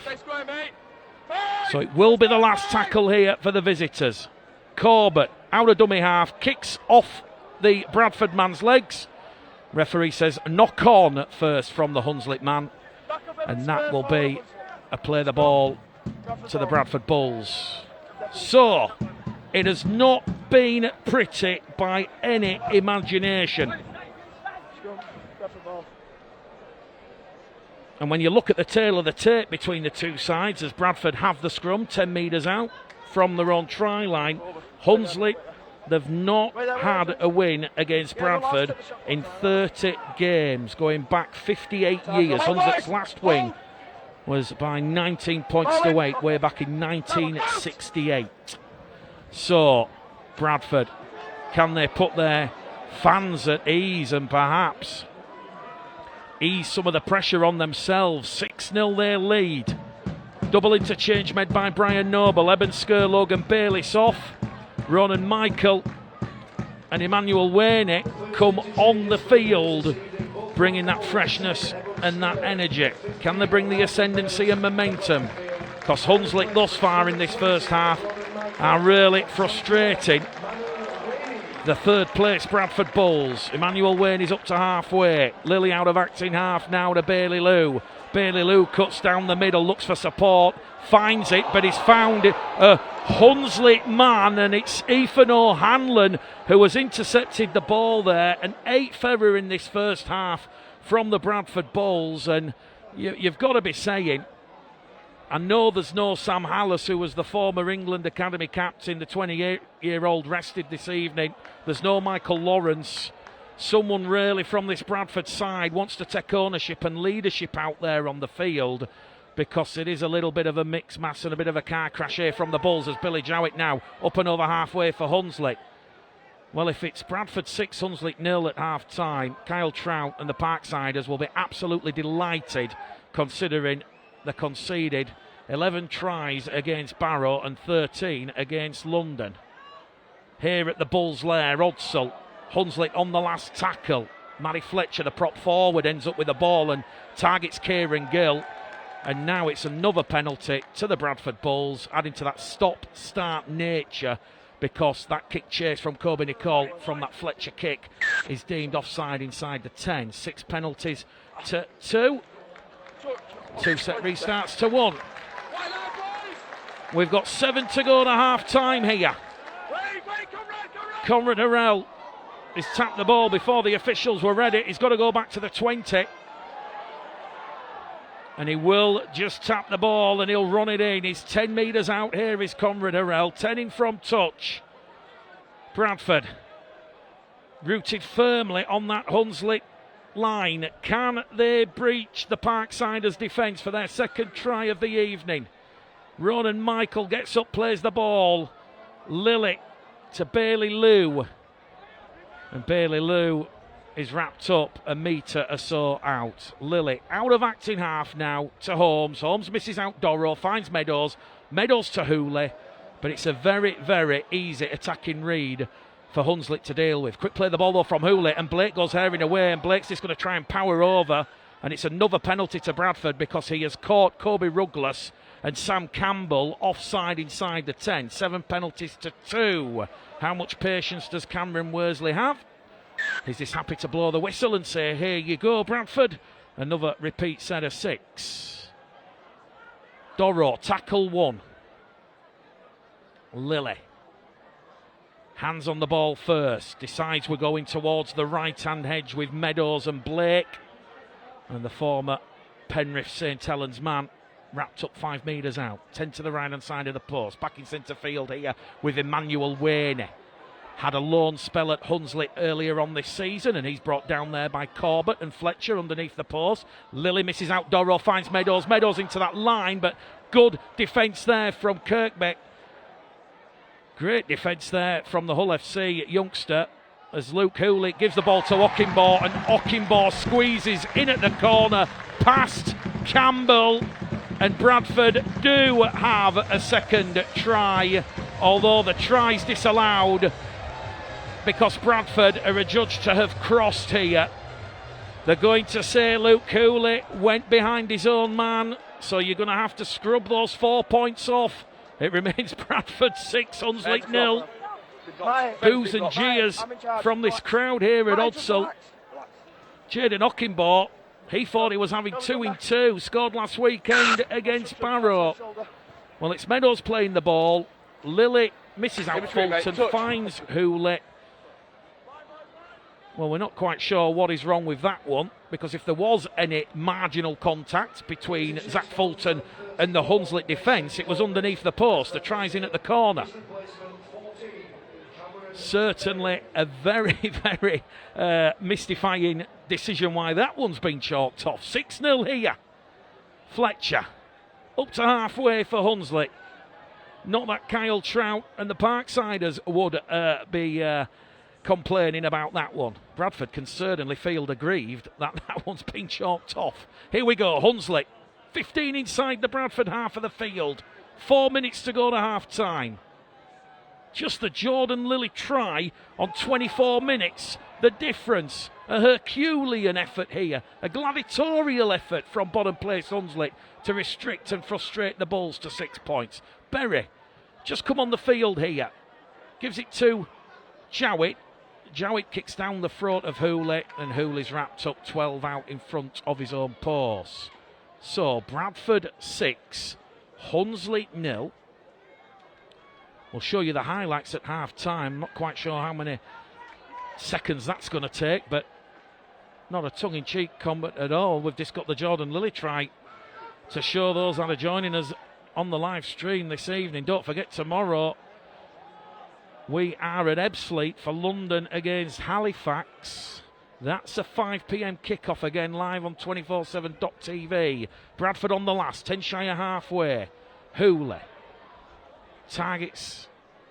So it will be the last tackle here for the visitors. Corbett out of dummy half, kicks off the Bradford man's legs. Referee says knock on first from the Hunslet man, and that will be a play the ball to the Bradford Bulls. So it has not been pretty by any imagination. And when you look at the tail of the tape between the two sides, as Bradford have the scrum 10 metres out from their own try line, Hunslet, they've not had a win against Bradford in 30 games, going back 58 years. Hunslet's last win was by 19 points to 8, way back in 1968. So, Bradford, can they put their fans at ease and perhaps ease some of the pressure on themselves? 6-0 their lead. Double interchange made by Brian Noble. Eben Skir, Logan Bayliss off. Ronan Michael and Emmanuel Waney come on the field, bringing that freshness and that energy. Can they bring the ascendancy and momentum? Because Hunslet thus far in this first half are really frustrating the third place Bradford Bulls. Emmanuel Waney's up to halfway. Lilly out of acting half now to Bailey Lou. Bailey Lou cuts down the middle, looks for support, finds it, but he's found a Hunslet man, and it's Ethan O'Hanlon who has intercepted the ball there. An 8th error in this first half from the Bradford Bulls, and you've got to be saying, I know there's no Sam Hallis, who was the former England Academy captain, the 28-year-old rested this evening. There's no Michael Lawrence. Someone really from this Bradford side wants to take ownership and leadership out there on the field, because it is a little bit of a mixed mass and a bit of a car crash here from the Bulls, as Billy Jowett now up and over halfway for Hunslet. Well, if it's Bradford 6, Hunslet 0 at half-time, Kyle Trout and the Parksiders will be absolutely delighted, considering they conceded 11 tries against Barrow and 13 against London. Here at the Bulls' lair, Odsall, Hunslet on the last tackle. Matty Fletcher, the prop forward, ends up with the ball and targets Kieran Gill. And now it's another penalty to the Bradford Bulls, adding to that stop-start nature, because that kick chase from Kobe Nicole from that Fletcher kick is deemed offside inside the 10. 6 penalties to 2. 2 set restarts to 1. We've got 7 to go to half-time here. Conrad Harrell has tapped the ball before the officials were ready. He's got to go back to the 20. And he will just tap the ball and he'll run it in. He's 10 metres out here is Conrad Harrell. 10 in from touch. Bradford rooted firmly on that Hunslet line. Can they breach the Parksiders' defence for their second try of the evening? Ronan Michael gets up, plays the ball. Lilly to Bailey Lou. And Bailey Lou is wrapped up a metre or so out. Lilly out of acting half now to Holmes. Holmes misses out Dorrow, finds Meadows. Meadows to Hooley. But it's a very, very easy attacking read for Hunslet to deal with. Quick play the ball though from Hooley, and Blake goes herring away, and Blake's just going to try and power over. And it's another penalty to Bradford, because he has caught Kobe Ruggles and Sam Campbell offside inside the 10. 7 penalties to 2. How much patience does Cameron Worsley have? He's just happy to blow the whistle and say, here you go, Bradford. Another repeat set of 6. Dorrow, tackle 1. Lilly. Hands on the ball first. Decides we're going towards the right-hand hedge with Meadows and Blake. And the former Penrith St Helens man wrapped up 5 metres out. 10 to the right-hand side of the post. Back in centre field here with Emmanuel Waney. Had a loan spell at Hunslet earlier on this season, and he's brought down there by Corbett and Fletcher underneath the post. Lilly misses out Dorrow, finds Meadows. Meadows into that line, but good defence there from Kirkbeck. Great defence there from the Hull FC youngster, as Luke Hooley gives the ball to Ockenbaugh, and Ockenbaugh squeezes in at the corner past Campbell. And Bradford do have a second try, although the try's disallowed because Bradford are adjudged to have crossed here. They're going to say Luke Hooley went behind his own man, so you're going to have to scrub those 4 points off. It remains Bradford 6, Hunslet 0. boos and jeers from this crowd here at Hunslet. Jaden Ockenbaugh, he thought he was having 2 in 2, scored last weekend against Barrow. Well, it's Meadows playing the ball. Lily misses out Fulton, finds Hunslet. Well, we're not quite sure what is wrong with that one, because if there was any marginal contact between Zach Fulton and the Hunslet defence, it was underneath the post. The try's in at the corner. Certainly a very, very mystifying decision why that one's been chalked off. 6-0 here. Fletcher up to halfway for Hunslet. Not that Kyle Trout and the Parksiders would be complaining about that one. Bradford can certainly feel aggrieved that that one's been chalked off. Here we go, Hunslet. 15 inside the Bradford half of the field. 4 minutes to go to half-time. Just the Jordan Lilly try on 24 minutes. The difference. A Herculean effort here. A gladiatorial effort from bottom place Hunslet to restrict and frustrate the Bulls to 6 points. Berry just come on the field here. Gives it to Jowett. Jowett kicks down the throat of Hunslet, and Hunslet's wrapped up 12 out in front of his own post. So Bradford 6, Hunslet 0. We'll show you the highlights at half-time. Not quite sure how many seconds that's going to take, but not a tongue-in-cheek comment at all. We've just got the Jordan Lilly try to show those that are joining us on the live stream this evening. Don't forget, tomorrow we are at Ebbsfleet for London against Halifax. That's a 5 p.m. kickoff again, live on 247.tv. Bradford on the last, 10 shy of halfway. Hooley targets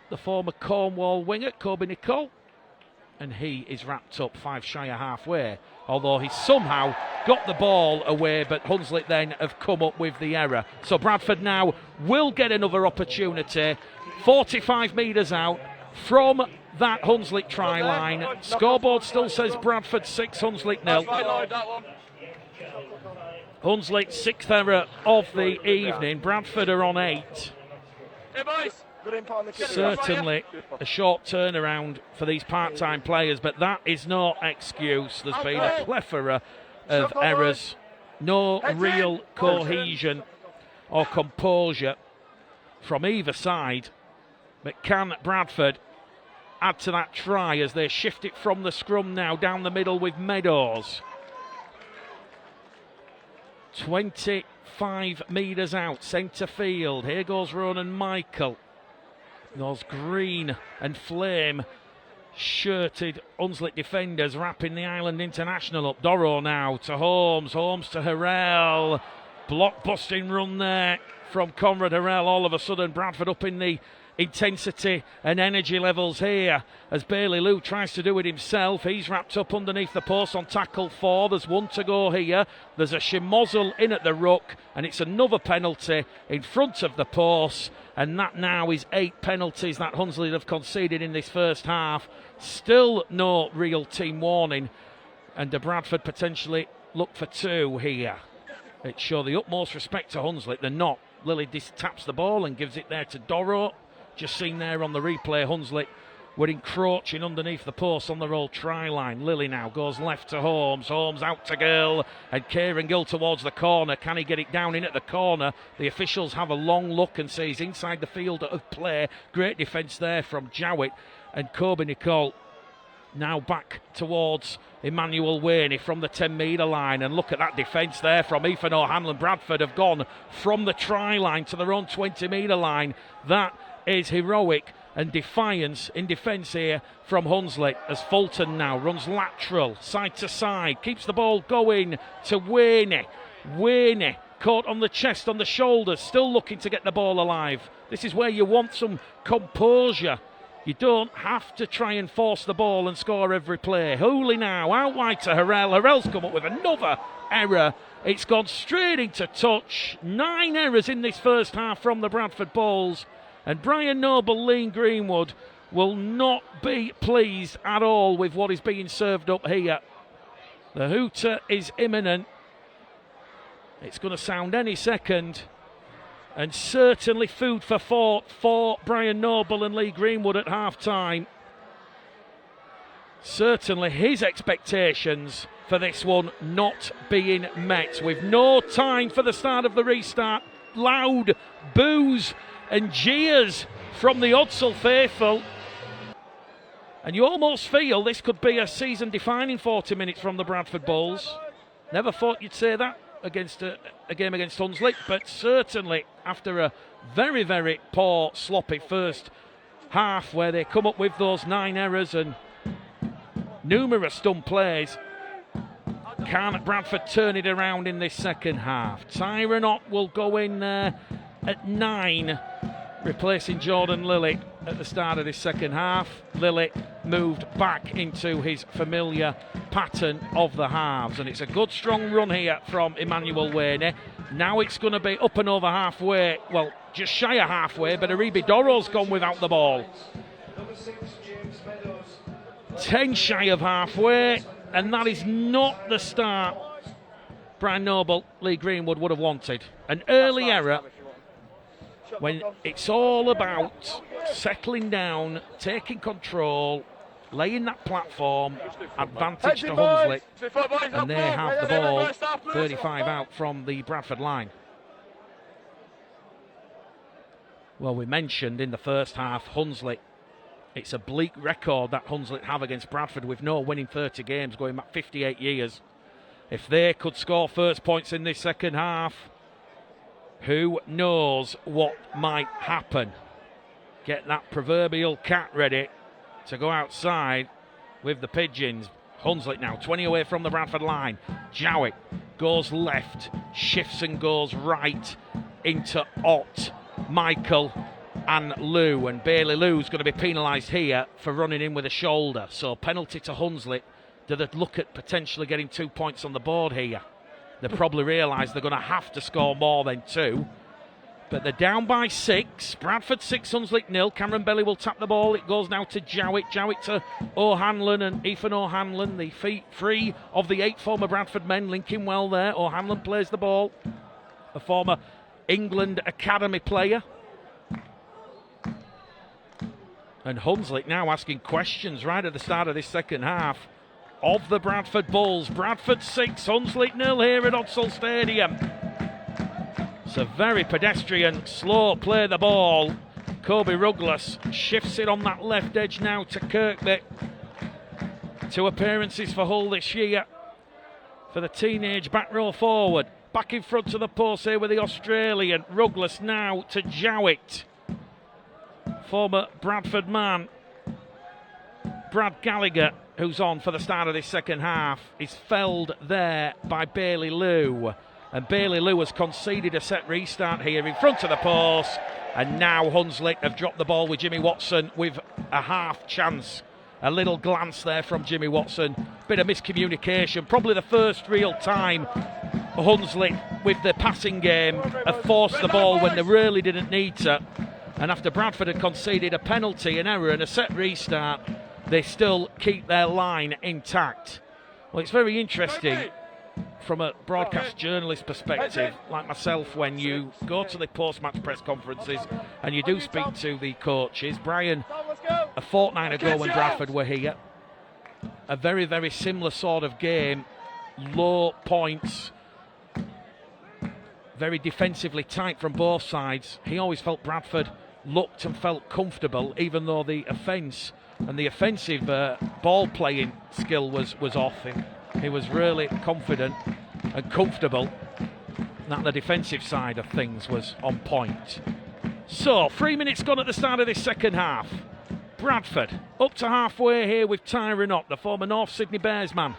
the former Cornwall winger, Kobe Nicole, and he is wrapped up 5 shy of halfway, although he somehow got the ball away, but Hunslet then have come up with the error. So Bradford now will get another opportunity, 45 metres out from that Hunslet try line. Scoreboard still says Bradford 6, Hunslet 0. Hunslet's 6th error of the evening. Bradford are on 8. Certainly a short turnaround for these part-time players, but that is no excuse. There's been a plethora of errors, no real cohesion or composure from either side. But can Bradford add to that try as they shift it from the scrum now down the middle with Meadows? 25 metres out, centre field. Here goes Ronan Michael. Those green and flame shirted Hunslet defenders wrapping the Island International up. Doro now to Holmes. Holmes to Harrell. Blockbusting run there from Conrad Harrell. All of a sudden Bradford up in the intensity and energy levels here as Bailey Lou tries to do it himself. He's wrapped up underneath the post on tackle 4. There's one to go here. There's a Shimozel in at the ruck, and it's another penalty in front of the post, and that now is 8 penalties that Hunslet have conceded in this first half. Still no real team warning, and the Bradford potentially look for 2 here. It show the utmost respect to Hunslet. They're not. Lily taps the ball and gives it there to Doro. Just seen there on the replay, Hunslet were encroaching underneath the post on their old try line. Lily now goes left to Holmes. Holmes out to Gill, and Kieran Gill towards the corner. Can he get it down in at the corner? The officials have a long look and say he's inside the field of play. Great defence there from Jowett, and Kobe Nicole now back towards Emmanuel Waney from the 10-metre line, and look at that defence there from Ethan O'Hanlon. Bradford have gone from the try line to their own 20-metre line. That is heroic and defiance in defence here from Hunslet as Fulton now runs lateral, side to side, keeps the ball going to Waney. Waney caught on the chest, on the shoulders, still looking to get the ball alive. This is where you want some composure. You don't have to try and force the ball and score every play. Hooley now out wide to Harrell. Harrell's come up with another error. It's gone straight into touch. 9 errors in this first half from the Bradford Bulls. And Brian Noble, Lean Greenwood will not be pleased at all with what is being served up here. The hooter is imminent. It's going to sound any second. And certainly food for thought for Brian Noble and Lee Greenwood at half-time. certainly his expectations for this one not being met. With no time for the start of the restart, loud boos and jeers from the Hunslet faithful. And you almost feel this could be a season-defining 40 minutes from the Bradford Bulls. Never thought you'd say that against a game against Hunslet, but certainly after a very, very poor, sloppy first half where they come up with those 9 errors and numerous dumb plays, can Bradford turn it around in this second half? Tyron Ott will go in there at 9, replacing Jordan Lilly at the start of this second half. Lilly moved back into his familiar pattern of the halves, and it's a good strong run here from Emmanuel Wayne. Now it's going to be up and over halfway, well, just shy of halfway, but Aribi Doro's gone without the ball. 10 shy of halfway, and that is not the start Brian Noble, Lee Greenwood would have wanted. An early error when it's all about settling down, taking control, laying that platform, advantage to Hunslet, and they have the ball 35 out from the Bradford line. Well, we mentioned in the first half, Hunslet, it's a bleak record that Hunslet have against Bradford with no winning 30 games going back 58 years. If they could score first points in this second half, who knows what might happen. Get that proverbial cat ready to go outside with the pigeons. Hunslet now 20 away from the Bradford line. Jowett goes left, shifts and goes right into Ott, Michael and Lou, and Bailey Lou's going to be penalised here for running in with a shoulder, so penalty to Hunslet. Do they look at potentially getting 2 points on the board here? They probably realise they're going to have to score more than 2, but they're down by 6. Bradford 6, Hunslet 0. Cameron Belly will tap the ball. It goes now to Jowett. Jowett to O'Hanlon, and Ethan O'Hanlon, the feet free of the 8 former Bradford men, linking well there. O'Hanlon plays the ball, a former England Academy player. And Hunslet now asking questions right at the start of this second half of the Bradford Bulls. Bradford 6, Hunslet 0 here at Hunslet Stadium. It's a very pedestrian, slow play the ball. Kobe Ruggles shifts it on that left edge now to Kirkby. 2 appearances for Hull this year for the teenage back row forward. Back in front of the post here with the Australian. Ruggles now to Jowett. Former Bradford man, Brad Gallagher, who's on for the start of this second half, is felled there by Bailey Lou. And Bailey Lou has conceded a set restart here in front of the post. And now Hunslet have dropped the ball with Jimmy Watson with a half chance. A little glance there from Jimmy Watson. Bit of miscommunication. Probably the first real time Hunslet with the passing game have forced the ball when they really didn't need to. And after Bradford had conceded a penalty, an error and a set restart, they still keep their line intact. Well, it's very interesting from a broadcast journalist perspective, like myself, when you go to the post-match press conferences and you do speak to the coaches. Brian, a fortnight ago when Bradford were here, a very, very similar sort of game, low points, very defensively tight from both sides. He always felt Bradford looked and felt comfortable, even though the offence and the offensive ball playing skill was off him. He was really confident and comfortable that the defensive side of things was on point. So 3 minutes gone at the start of this second half. Bradford up to halfway here with Tyron Ott, the former North Sydney Bears man.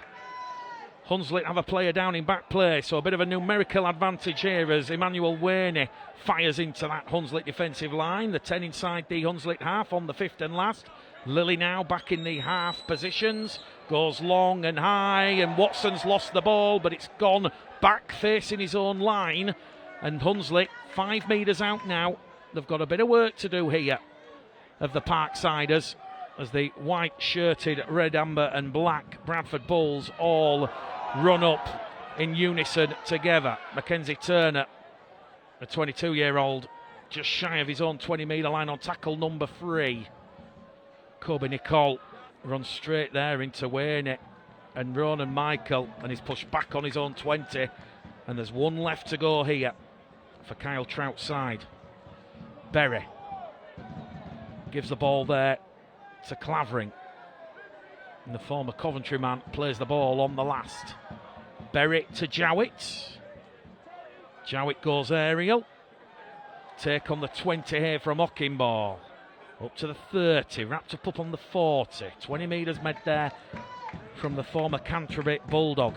Hunslet have a player down in back play, so a bit of a numerical advantage here as Emmanuel Wayne fires into that Hunslet defensive line. The 10 inside the Hunslet half on the 5th and last. Lilly now back in the half positions, goes long and high, and Watson's lost the ball, but it's gone back facing his own line. And Hunslet 5 metres out now. They've got a bit of work to do here of the Parksiders as the white-shirted, red, amber and black Bradford Bulls all run up in unison together. Mackenzie Turner, a 22-year-old, just shy of his own 20-metre line on tackle number 3. Kobe Nicole runs straight there into Wayne and Ronan Michael, and he's pushed back on his own 20, and there's one left to go here for Kyle Trout's side. Berry gives the ball there to Clavering, and the former Coventry man plays the ball on the last. Berry to Jowett. Jowett goes aerial. Take on the 20 here from Ockenball. Up to the 30, wrapped up on the 40. 20 metres made there from the former Canterbury Bulldog.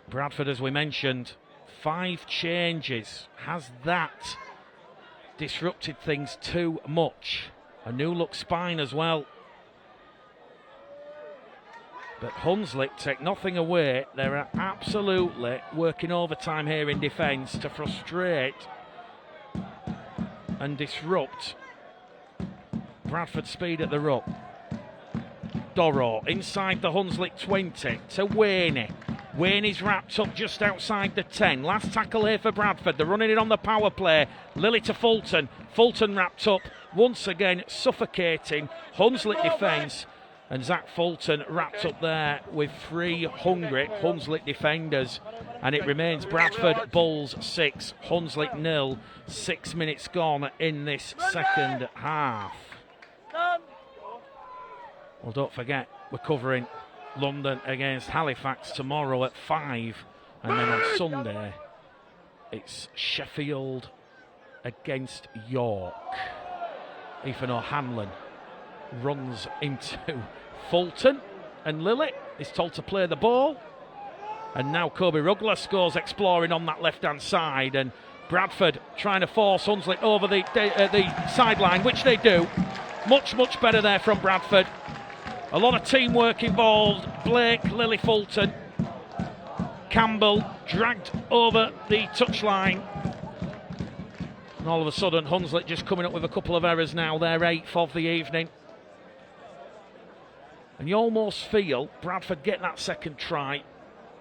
Bradford, as we mentioned, 5 changes. Has that disrupted things too much? A new look spine as well. But Hunslet take nothing away. They're absolutely working overtime here in defence to frustrate and disrupt Bradford's speed at the ruck. Doro inside the Hunslet 20 to Wayne. Wayne is wrapped up just outside the 10. Last tackle here for Bradford. They're running it on the power play. Lilly to Fulton. Fulton wrapped up once again, suffocating Hunslet defence. And Zach Fulton wrapped up there with 3 hungry Hunslet defenders. And it remains Bradford Bulls 6, Hunslet 0. 6 minutes gone in this second half. Well, don't forget, we're covering London against Halifax tomorrow at 5. And then on Sunday, it's Sheffield against York. Ethan O'Hanlon runs into Fulton, and Lilly is told to play the ball. And now Kobe Rugler scores exploring on that left-hand side, and Bradford trying to force Hunslet over the sideline, which they do. Much better there from Bradford. A lot of teamwork involved. Blake, Lilly, Fulton, Campbell dragged over the touchline. And all of a sudden, Hunslet just coming up with a couple of errors now. They're 8th of the evening. And you almost feel Bradford get that second try.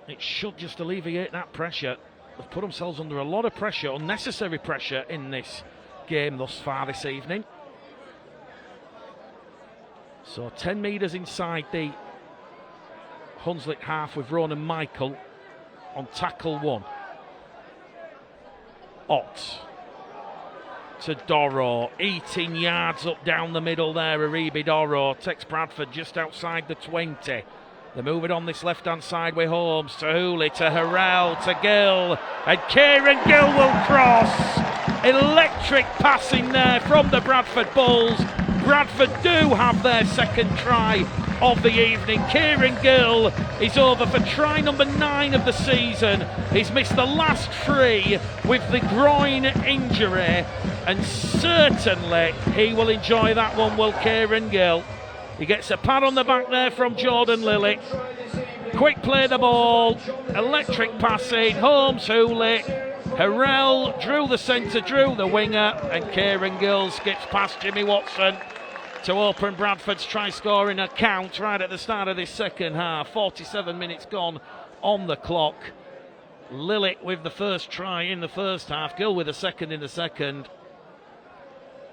It should just alleviate that pressure. They've put themselves under a lot of pressure, unnecessary pressure in this game thus far this evening. So 10 metres inside the Hunslet half with Ronan Michael on tackle 1. Ott to Doro, 18 yards up down the middle there. Aribi Doro takes Bradford just outside the 20. They're moving on this left-hand side with Holmes to Hooley, to Harrell, to Gill, and Kieran Gill will cross. Electric passing there from the Bradford Bulls. Bradford do have their second try of the evening. Kieran Gill is over for try number 9 of the season. He's missed the last 3 with the groin injury, and certainly he will enjoy that one, will Kieran Gill. He gets a pat on the back there from Jordan Lilly. Quick play the ball, electric passing, Holmes, Hooley, Harrell drew the centre, drew the winger, and Kieran Gill skips past Jimmy Watson to open Bradford's try-scoring account right at the start of this second half. 47 minutes gone on the clock. Lilly with the first try in the first half, Gill with the second in the second.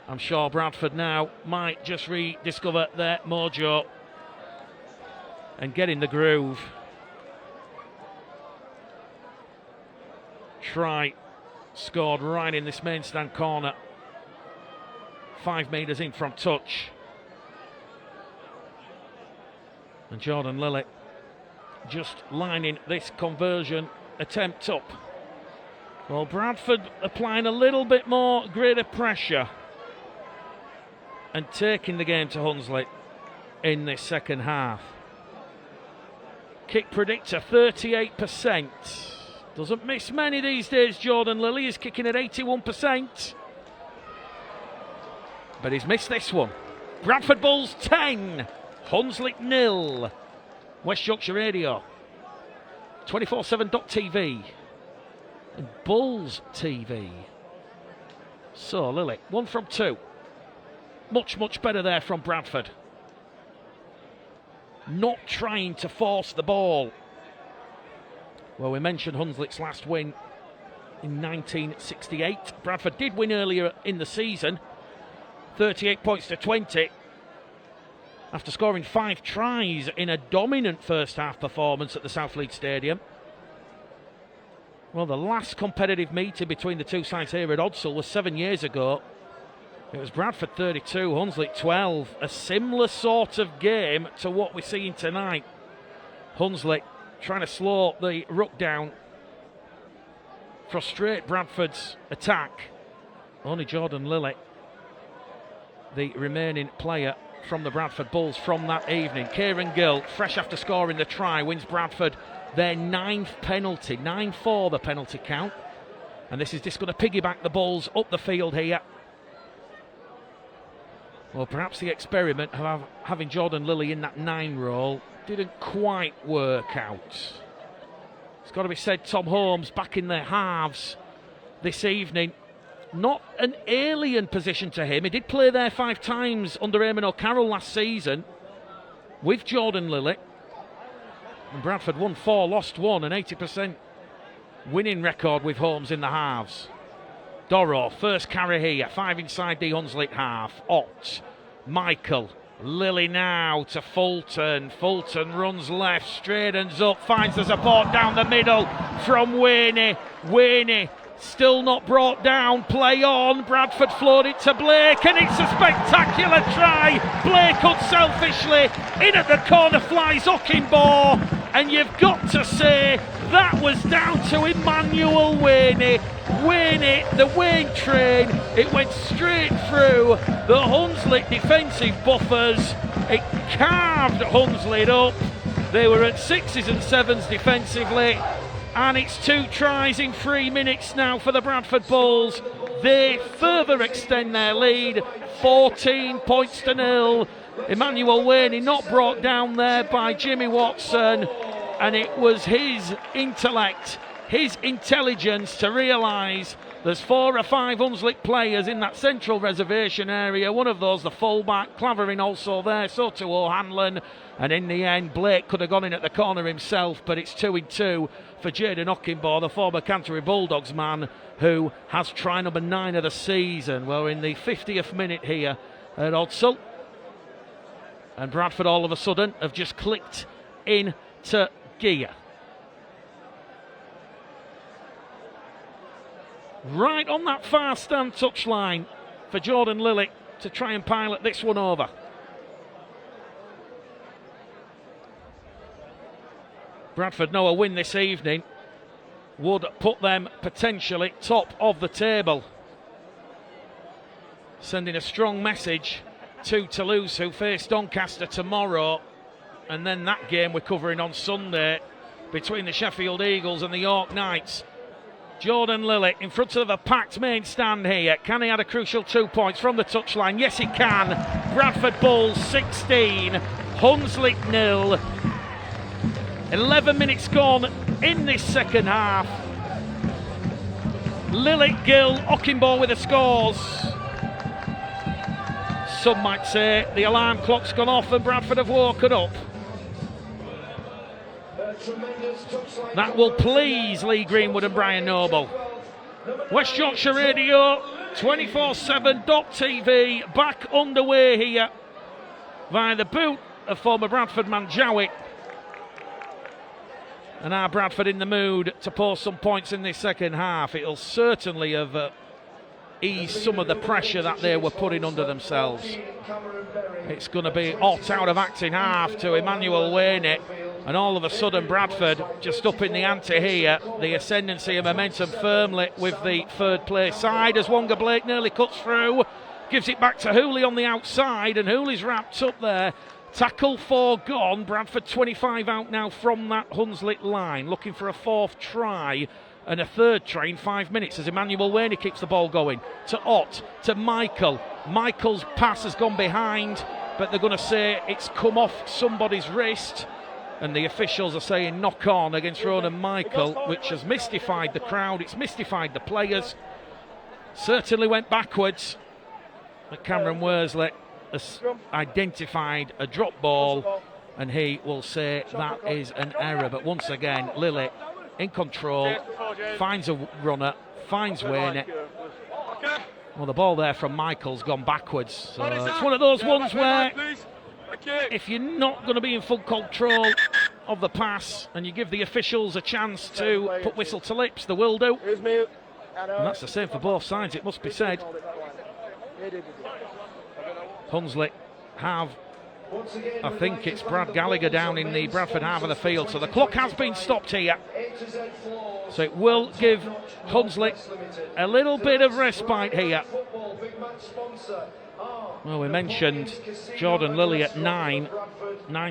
I'm sure Bradford now might just rediscover their mojo and get in the groove. Try scored right in this main stand corner. 5 metres in from touch. And Jordan Lilly just lining this conversion attempt up. Well, Bradford applying a little bit more greater pressure and taking the game to Hunslet in this second half. Kick predictor 38%. Doesn't miss many these days. Jordan Lilly is kicking at 81%. But he's missed this one. Bradford Bulls 10, Hunslet 0. West Yorkshire Radio, 247.tv and Bulls TV. So Lilly, 1 from 2. Much better there from Bradford. Not trying to force the ball. Well, we mentioned Hunslet's last win in 1968. Bradford did win earlier in the season, 38 points to 20. after scoring 5 tries in a dominant first half performance at the South Leeds Stadium. Well, the last competitive meeting between the two sides here at Hunslet was 7 years ago. It was Bradford 32, Hunslet 12. A similar sort of game to what we're seeing tonight. Hunslet trying to slow the ruck down, frustrate Bradford's attack. Only Jordan Lilly, the remaining player from the Bradford Bulls from that evening. Kieran Gill, fresh after scoring the try, wins Bradford their 9th penalty. 9-4 the penalty count. And this is just going to piggyback the Bulls up the field here. Well, perhaps the experiment of having Jordan Lilly in that 9 role didn't quite work out. It's got to be said, Tom Holmes back in their halves this evening. Not an alien position to him. He did play there 5 times under Eamon O'Carroll last season with Jordan Lilly. And Bradford won 4, lost 1, an 80% winning record with Holmes in the halves. Doro, first carry here, 5 inside the Hunslet half. Ott, Michael, Lilly now to Fulton. Fulton runs left, straightens up, finds the support down the middle from Wayne. Wayne still not brought down, play on. Bradford flowed it to Blake, and it's a spectacular try. Blake unselfishly in at the corner, flies Okinbaugh, and you've got to say that was down to Emmanuel Wayne. Wayne, the Wayne train, it went straight through the Hunslet defensive buffers. It carved Hunslet up. They were at 6s and 7s defensively, and it's 2 tries in 3 minutes now for the Bradford Bulls. They further extend their lead, 14 points to 0. Emmanuel Wayne not brought down there by Jimmy Watson, and it was his intellect, his intelligence to realise there's 4 or 5 Hunslet players in that central reservation area. One of those, the fullback, Clavering also there, so too O'Hanlon. And in the end, Blake could have gone in at the corner himself, but it's 2-2 for Jaden Okinbaugh, the former Canterbury Bulldogs man, who has try number 9 of the season. Well, in the 50th minute here at Hunslet, and Bradford all of a sudden have just clicked into gear. Right on that far stand touchline for Jordan Lilly to try and pilot this one over. Bradford know a win this evening would put them potentially top of the table, sending a strong message to Toulouse, who face Doncaster tomorrow, and then that game we're covering on Sunday between the Sheffield Eagles and the York Knights. Jordan Lilly in front of a packed main stand here. Can he add a crucial 2 points from the touchline? Yes, he can. Bradford Bulls 16, Hunslet 0. 11 minutes gone in this second half. Lilly, Gill, Okinbaugh with the scores. Some might say the alarm clock's gone off and Bradford have woken up. That will please Lee Greenwood and Brian Noble. West Yorkshire Radio 24/7.tv back underway here via the boot of former Bradford man Jowett. And are Bradford in the mood to pour some points in this second half? It'll certainly have eased some of the pressure that they were putting under themselves. It's going to be Ott out of acting half to Emmanuel Wayne. And all of a sudden Bradford just up in the ante here. The ascendancy and momentum firmly with the third place side as Wonga Blake nearly cuts through. Gives it back to Hooley on the outside, and Hooley's wrapped up there. Tackle 4 gone. Bradford 25 out now from that Hunslet line, looking for a 4th try and a 3rd try in 5 minutes as Emmanuel Wayne keeps the ball going. To Ott, to Michael. Michael's pass has gone behind, but they're going to say it's come off somebody's wrist. And the officials are saying knock on against Ronan Michael, which has mystified the crowd, it's mystified the players. Certainly went backwards. But Cameron Worsley has identified a drop ball, and he will say that is an error. But once again, Lilly in control, finds a runner, finds Wayne. Well, the ball there from Michael's gone backwards. So it's one of those ones where if you're not going to be in full control of the pass and you give the officials a chance to put whistle to lips, they will do. And that's the same for both sides, it must be said. Hunslet have, I think it's Brad Gallagher down in the Bradford half of the field, so the clock has been stopped here. So it will give Hunslet a little bit of respite here. Well, we mentioned Jordan Lilly at 9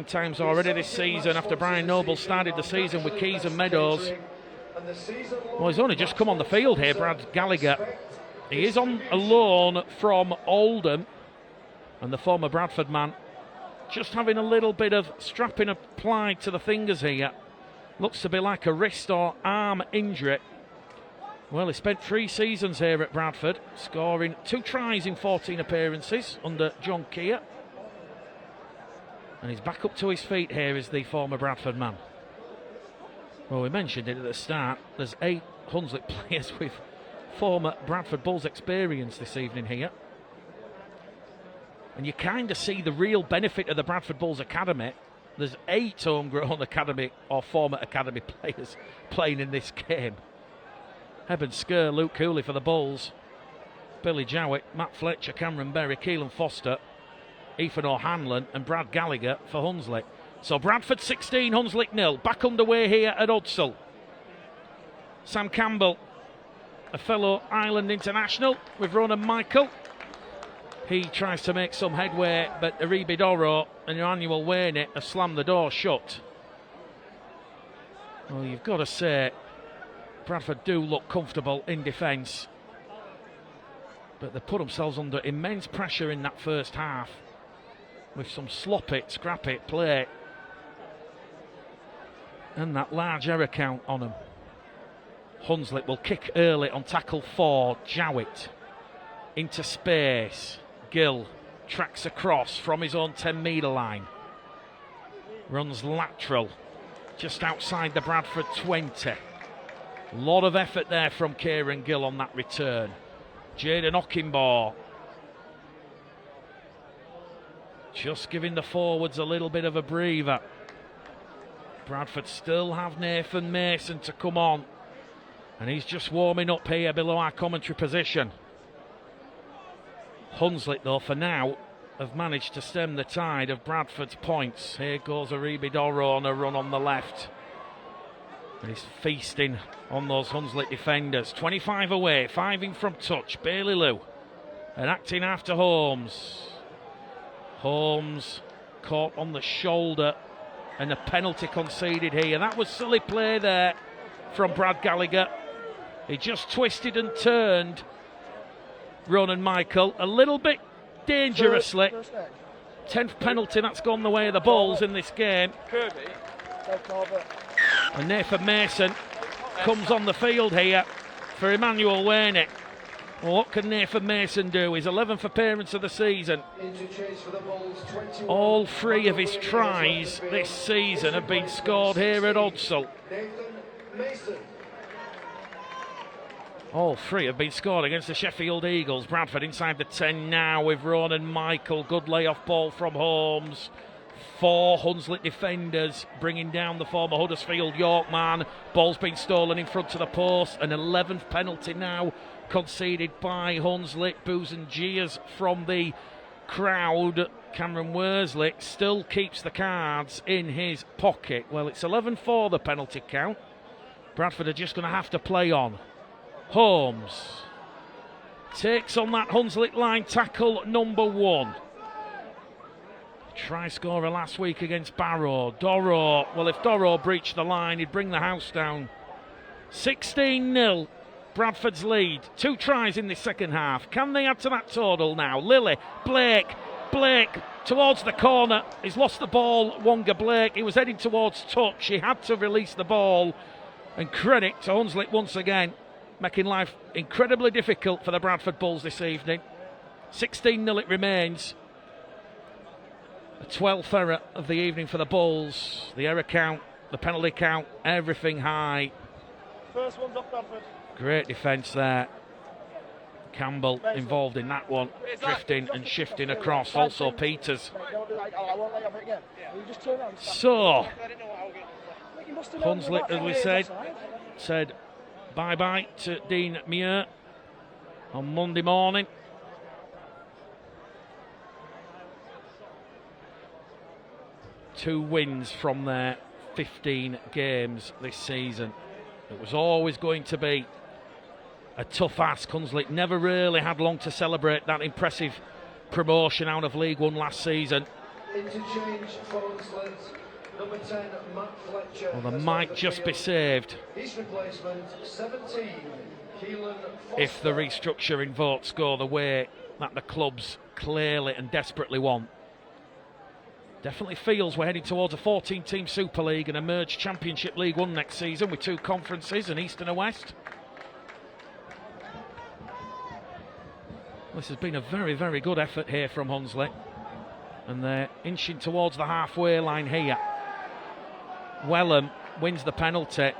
times already this season after Brian Noble started the season with Keys and Meadows. Well, he's only just come on the field here, Brad Gallagher. He is on a loan from Oldham, and the former Bradford man just having a little bit of strapping applied to the fingers here. Looks to be like a wrist or arm injury. Well, he spent 3 seasons here at Bradford, scoring 2 tries in 14 appearances under John Keir. And he's back up to his feet here as the former Bradford man. Well, we mentioned it at the start. There's 8 Hunslet players with former Bradford Bulls experience this evening here. And you kind of see the real benefit of the Bradford Bulls Academy. There's 8 homegrown academy or former academy players playing in this game. Eben Skur, Luke Cooley for the Bulls, Billy Jowett, Matt Fletcher, Cameron Berry, Keelan Foster, Ethan O'Hanlon and Brad Gallagher for Hunslet. So Bradford 16, Hunslet 0. Back underway here at Hunslet. Sam Campbell, a fellow Ireland international with Ronan Michael. He tries to make some headway, but Aribi Doro and Emmanuel Wainey have slammed the door shut. Well, you've got to say, Bradford do look comfortable in defence, but they put themselves under immense pressure in that first half with some sloppy, scrappy play and that large error count on them. Hunslet will kick early on tackle 4. Jowett into space. Gill tracks across from his own 10-metre line. Runs lateral just outside the Bradford 20. A lot of effort there from Kieran Gill on that return. Jaden Ockimbaugh just giving the forwards a little bit of a breather. Bradford still have Nathan Mason to come on, and he's just warming up here below our commentary position. Hunslet, though, for now, have managed to stem the tide of Bradford's points. Here goes Aribi Doro on a run on the left. And he's feasting on those Hunslet defenders. 25 away, 5 in from touch. Bailey Lou and acting after Holmes. Holmes caught on the shoulder and a penalty conceded here. That was silly play there from Brad Gallagher. He just twisted and turned Ronan Michael a little bit dangerously. 10th penalty that's gone the way of the Bulls in this game. And Nathan Mason comes on the field here for Emmanuel Wainey. Well, what can Nathan Mason do? His 11th appearance of the season. All 3 of his tries this season have been scored here at Hunslet. All 3 have been scored against the Sheffield Eagles. Bradford inside the 10 now with Ronan Michael. Good layoff ball from Holmes. 4 Hunslet defenders bringing down the former Huddersfield York man. Ball's been stolen in front of the post. An 11th penalty now conceded by Hunslet. Boos and jeers from the crowd. Cameron Worsley still keeps the cards in his pocket. Well, it's 11-4 the penalty count. Bradford are just going to have to play on. Holmes takes on that Hunslet line tackle number 1. Try scorer last week against Barrow. Doro, well, if Doro breached the line, he'd bring the house down. 16-0, Bradford's lead. 2 tries in the second half. Can they add to that total now? Lilly, Blake towards the corner. He's lost the ball, Wonga Blake. He was heading towards touch. He had to release the ball. And credit to Hunslet once again, making life incredibly difficult for the Bradford Bulls this evening. 16-0 it remains. The 12th error of the evening for the Bulls. The error count, the penalty count, everything high. First one's off Bradford. Great defence there. Campbell involved in that one, drifting and shifting across. Also Peters. So, Hunslet, as we said bye-bye to Dean Muir on Monday morning. Two wins from their 15 games this season. It was always going to be a tough ask. Hunslet never really had long to celebrate that impressive promotion out of League One last season. Interchange for Hunslet. Number 10, Matt Fletcher. Well, they might just be saved His replacement, 17, Keelan Foster. if the restructuring votes go the way that the clubs clearly and desperately want. Definitely feels we're heading towards a 14-team Super League and a merged Championship League One next season with two conferences, an East and a West. This has been a very, very good effort here from Hunslet, and they're inching towards the halfway line here. Wellham wins the penalty.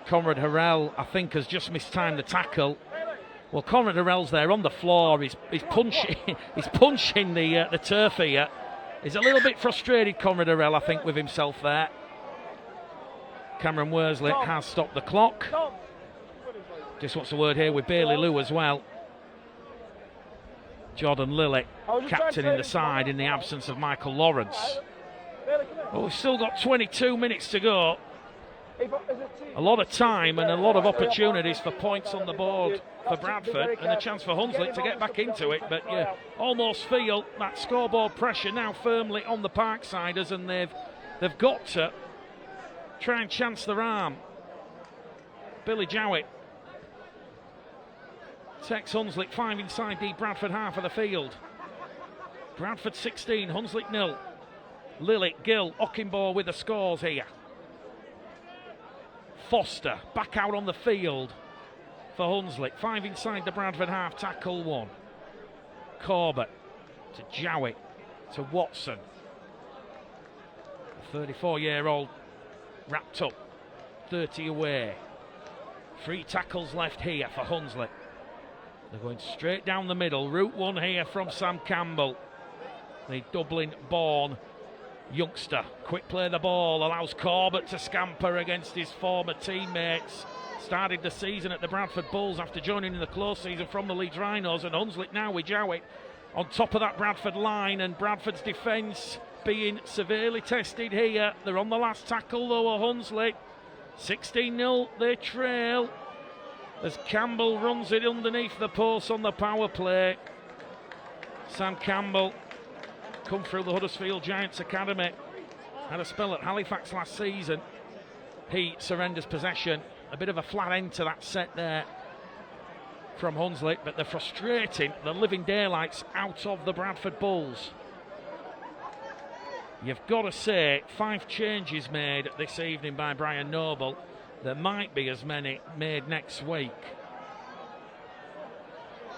Conrad Harrell, I think, has just mistimed the tackle. Well, Conrad Harrell's there on the floor. He's punching. He's punching the turf here. He's a little bit frustrated, Conrad Harrell, I think, with himself there. Cameron Worsley has stopped the clock. Just what's the word here with Bailey Lou as well. Jordan Lilly captaining the side in the absence of Michael Lawrence. Well, we've still got 22 minutes to go. A lot of time and a lot of opportunities for points on the board for Bradford and a chance for Hunslet to get back into it. But you almost feel that scoreboard pressure now firmly on the Parksiders, and they've got to try and chance their arm. Billy Jowett takes Hunslet 5 inside the Bradford half of the field. Bradford 16, Hunslet 0. Lilly, Gill, Ockenbaugh with the scores here. Foster back out on the field for Hunslet. 5 inside the Bradford half, tackle 1. Corbett to Jowett to Watson. The 34-year-old wrapped up, 30 away. 3 tackles left here for Hunslet. They're going straight down the middle. Route 1 here from Sam Campbell, the Dublin-born youngster. Quick play the ball, allows Corbett to scamper against his former teammates. Started the season at the Bradford Bulls after joining in the close season from the Leeds Rhinos, and Hunslet now with Jowett on top of that Bradford line, and Bradford's defence being severely tested here. They're on the last tackle though, Hunslet. 16-0 they trail as Campbell runs it underneath the post on the power play. Sam Campbell, come through the Huddersfield Giants Academy, had a spell at Halifax last season. He surrenders possession. A bit of a flat end to that set there from Hunslet, but they're frustrating the living daylights out of the Bradford Bulls. You've got to say, 5 changes made this evening by Brian Noble. There might be as many made next week.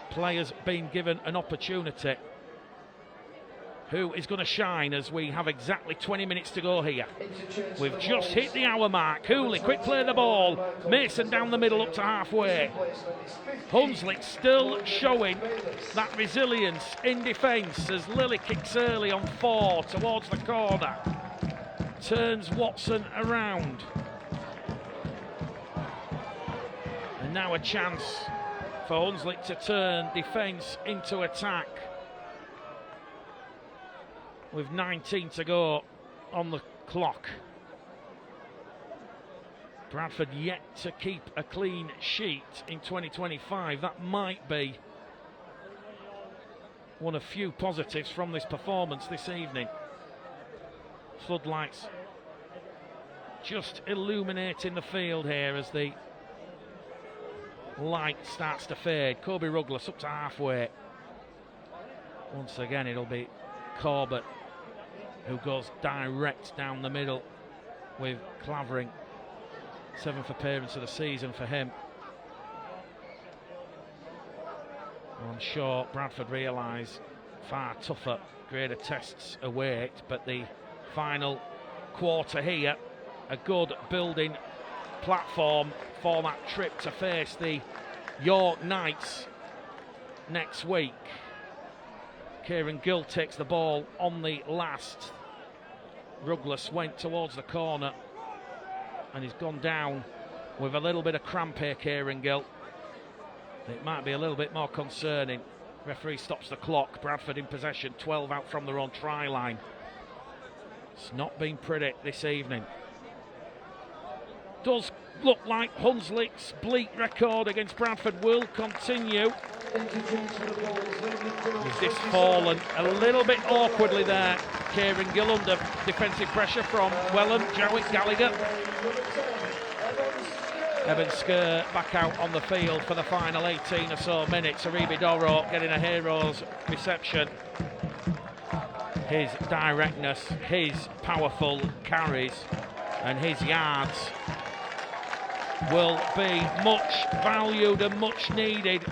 Players being given an opportunity. Who is going to shine as we have exactly 20 minutes to go here? We've just hit the hour mark. Cooley, quick play the ball. Mason down the middle up to halfway. Hunslet still showing that resilience in defence as Lilly kicks early on 4 towards the corner. Turns Watson around. And now a chance for Hunslet to turn defence into attack. With 19 to go on the clock. Bradford yet to keep a clean sheet in 2025. That might be one of few positives from this performance this evening. Floodlights just illuminating the field here as the light starts to fade. Kobe Ruggless up to halfway. Once again it'll be Corbett who goes direct down the middle with Clavering. 7th appearance of the season for him. I'm sure Bradford realise far tougher, greater tests await, but the final quarter here, a good building platform for that trip to face the York Knights next week. Kieran Gill takes the ball on the last. Ruggless went towards the corner and he's gone down with a little bit of cramp here, Kieran Gill. It might be a little bit more concerning. Referee stops the clock. Bradford in possession, 12 out from their own try line. It's not been pretty this evening. Does look like Hunslet's bleak record against Bradford will continue. He's just fallen a little bit awkwardly there. Kieran Gill under defensive pressure from Welham, Jowett, Gallagher. Evan Skur back out on the field for the final 18 or so minutes. Aribi Doro getting a hero's reception. His directness, his powerful carries and his yards will be much valued and much needed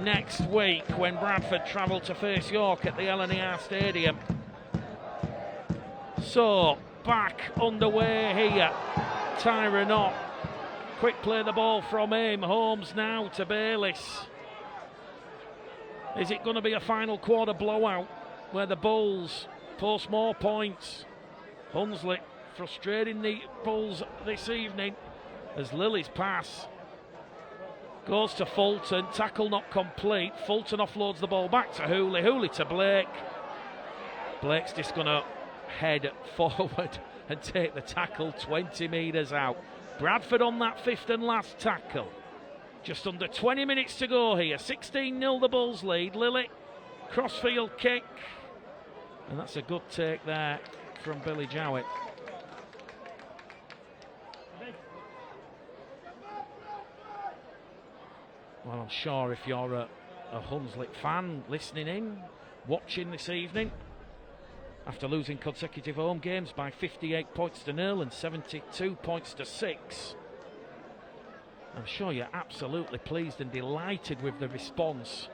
next week when Bradford travel to face York at the LNER Stadium. So, back underway here. Tyrone Ott. Quick play the ball from him. Holmes now to Bayliss. Is it going to be a final quarter blowout where the Bulls post more points? Hunslet frustrating the Bulls this evening as Lily's pass goes to Fulton. Tackle not complete. Fulton offloads the ball back to Hooley. Hooley to Blake. Blake's just going to head forward and take the tackle 20 metres out. Bradford on that fifth and last tackle. Just under 20 minutes to go here. 16-0 the Bulls lead. Lily, crossfield kick. And that's a good take there from Billy Jowett. Well, I'm sure if you're a Hunslet fan listening in, watching this evening, after losing consecutive home games by 58 points to 0 and 72 points to 6. I'm sure you're absolutely pleased and delighted with the response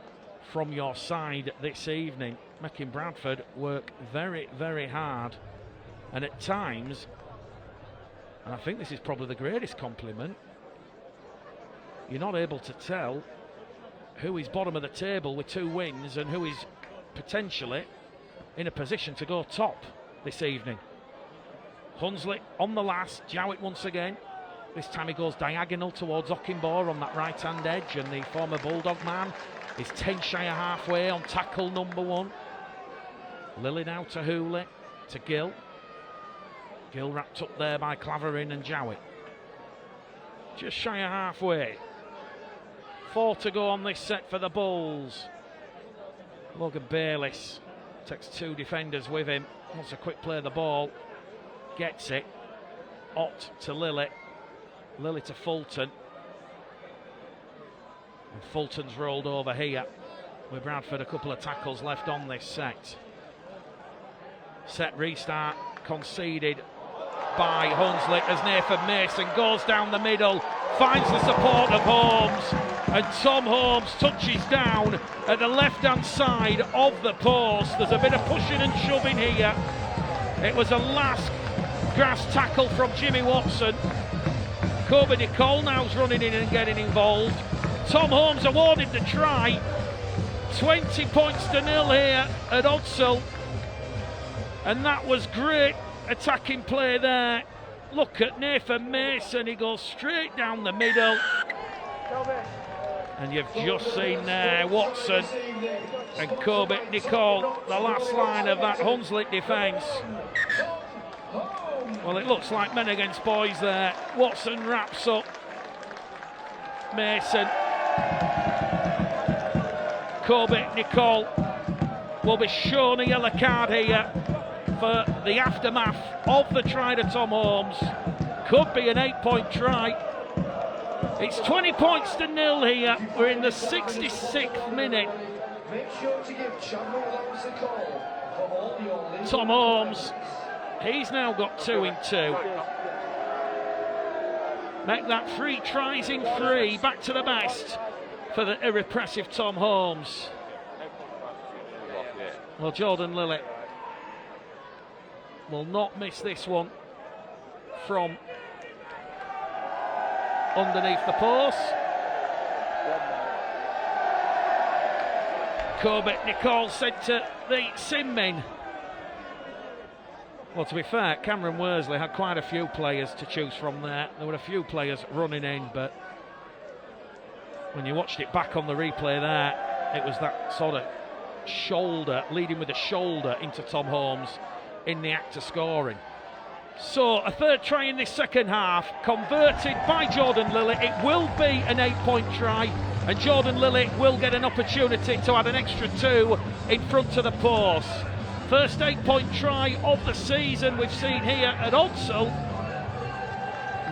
from your side this evening, making Bradford work very, very hard. And at times, and I think this is probably the greatest compliment, you're not able to tell who is bottom of the table with 2 wins and who is potentially in a position to go top this evening. Hunslet on the last. Jowett once again. This time he goes diagonal towards Ockenbaugh on that right hand edge, and the former Bulldog man is 10 shy of halfway on tackle number 1. Lily now to Hooley, to Gill. Gill wrapped up there by Clavering and Jowett. Just shy of halfway. 4 to go on this set for the Bulls. Logan Bayliss takes 2 defenders with him. Wants a quick play of the ball. Gets it. Ott to Lily. Lily to Fulton. And Fulton's rolled over here. With Bradford a couple of tackles left on this set. Set restart conceded by Hunslet as Nathan Mason goes down the middle, finds the support of Holmes, and Tom Holmes touches down at the left-hand side of the post. There's a bit of pushing and shoving here. It was a last grass tackle from Jimmy Watson. Kobe Nicole now's running in and getting involved. Tom Holmes awarded the try. 20 points to 0 here at Hunslet. And that was great attacking play there. Look at Nathan Mason, he goes straight down the middle. And you've just seen there Watson and Kobe Nicole, the last line of that Hunslet defence. Well, it looks like men against boys there. Watson wraps up Mason. Kobe Nicole will be shown a yellow card here for the aftermath of the try to Tom Holmes. Could be an 8-point try. It's 20 points to 0 here. We're in the 66th minute. Make sure to give Chandler Lawrence a call for all your Tom Holmes, he's now got 2 in 2. Make that 3 tries in 3. Back to the best for the irrepressive Tom Holmes. Well, Jordan Lily will not miss this one from underneath the post. Jacob. Nicole sent to the sin bin. Well, to be fair, Cameron Worsley had quite a few players to choose from there. There were a few players running in, but when you watched it back on the replay there, it was that sort of shoulder, leading with the shoulder into Tom Holmes in the act of scoring. So a third try in this second half, converted by Jordan Lilly. It will be an 8-point try, and Jordan Lilly will get an opportunity to add an extra 2 in front of the post. First 8-point try of the season we've seen here at Hunslet.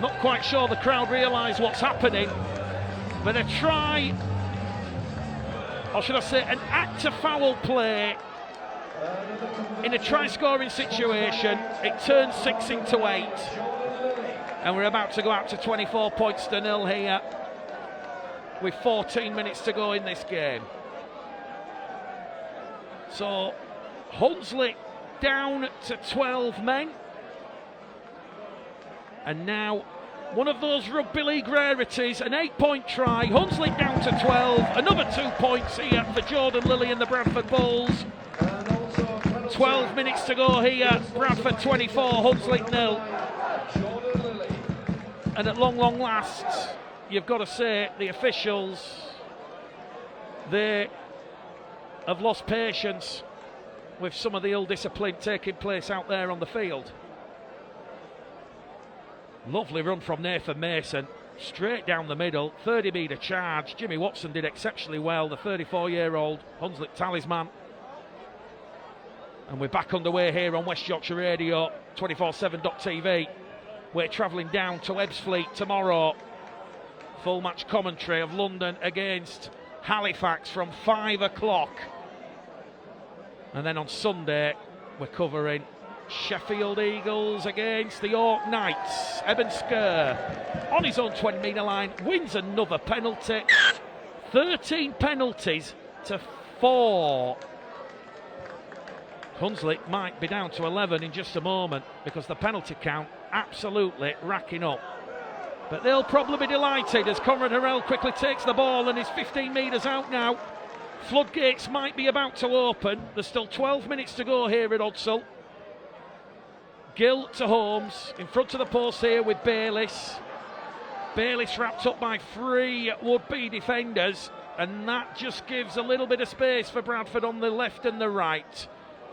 Not quite sure the crowd realise what's happening, but a try, or should I say an act of foul play in a try-scoring situation. It turns 6 into 8, and we're about to go out to 24 points to 0 here with 14 minutes to go in this game. So Hunslet down to 12 men, and now one of those rugby league rarities, an 8-point try. Hunslet down to 12, another 2 points here for Jordan Lilly and the Bradford Bulls. 12 minutes to go here, Bradford 24, Hunslet 0. And at long last, you've got to say, the officials, they have lost patience with some of the ill discipline taking place out there on the field. Lovely run from Nathan Mason, straight down the middle, 30-metre charge. Jimmy Watson did exceptionally well, the 34-year-old Hunslet talisman. And we're back underway here on West Yorkshire Radio, 247.tv. We're travelling down to Ebbsfleet tomorrow. Full match commentary of London against Halifax from 5 o'clock. And then on Sunday, we're covering Sheffield Eagles against the York Knights. Eben Sker, on his own 20-metre line, wins another penalty. 13 penalties to 4. Hunslet might be down to 11 in just a moment because the penalty count absolutely racking up. But they'll probably be delighted as Conrad Harrell quickly takes the ball and is 15 metres out now. Floodgates might be about to open. There's still 12 minutes to go here at Hunslet. Gill to Holmes, in front of the post here with Bayliss. Bayliss wrapped up by 3 would-be defenders, and that just gives a little bit of space for Bradford on the left and the right.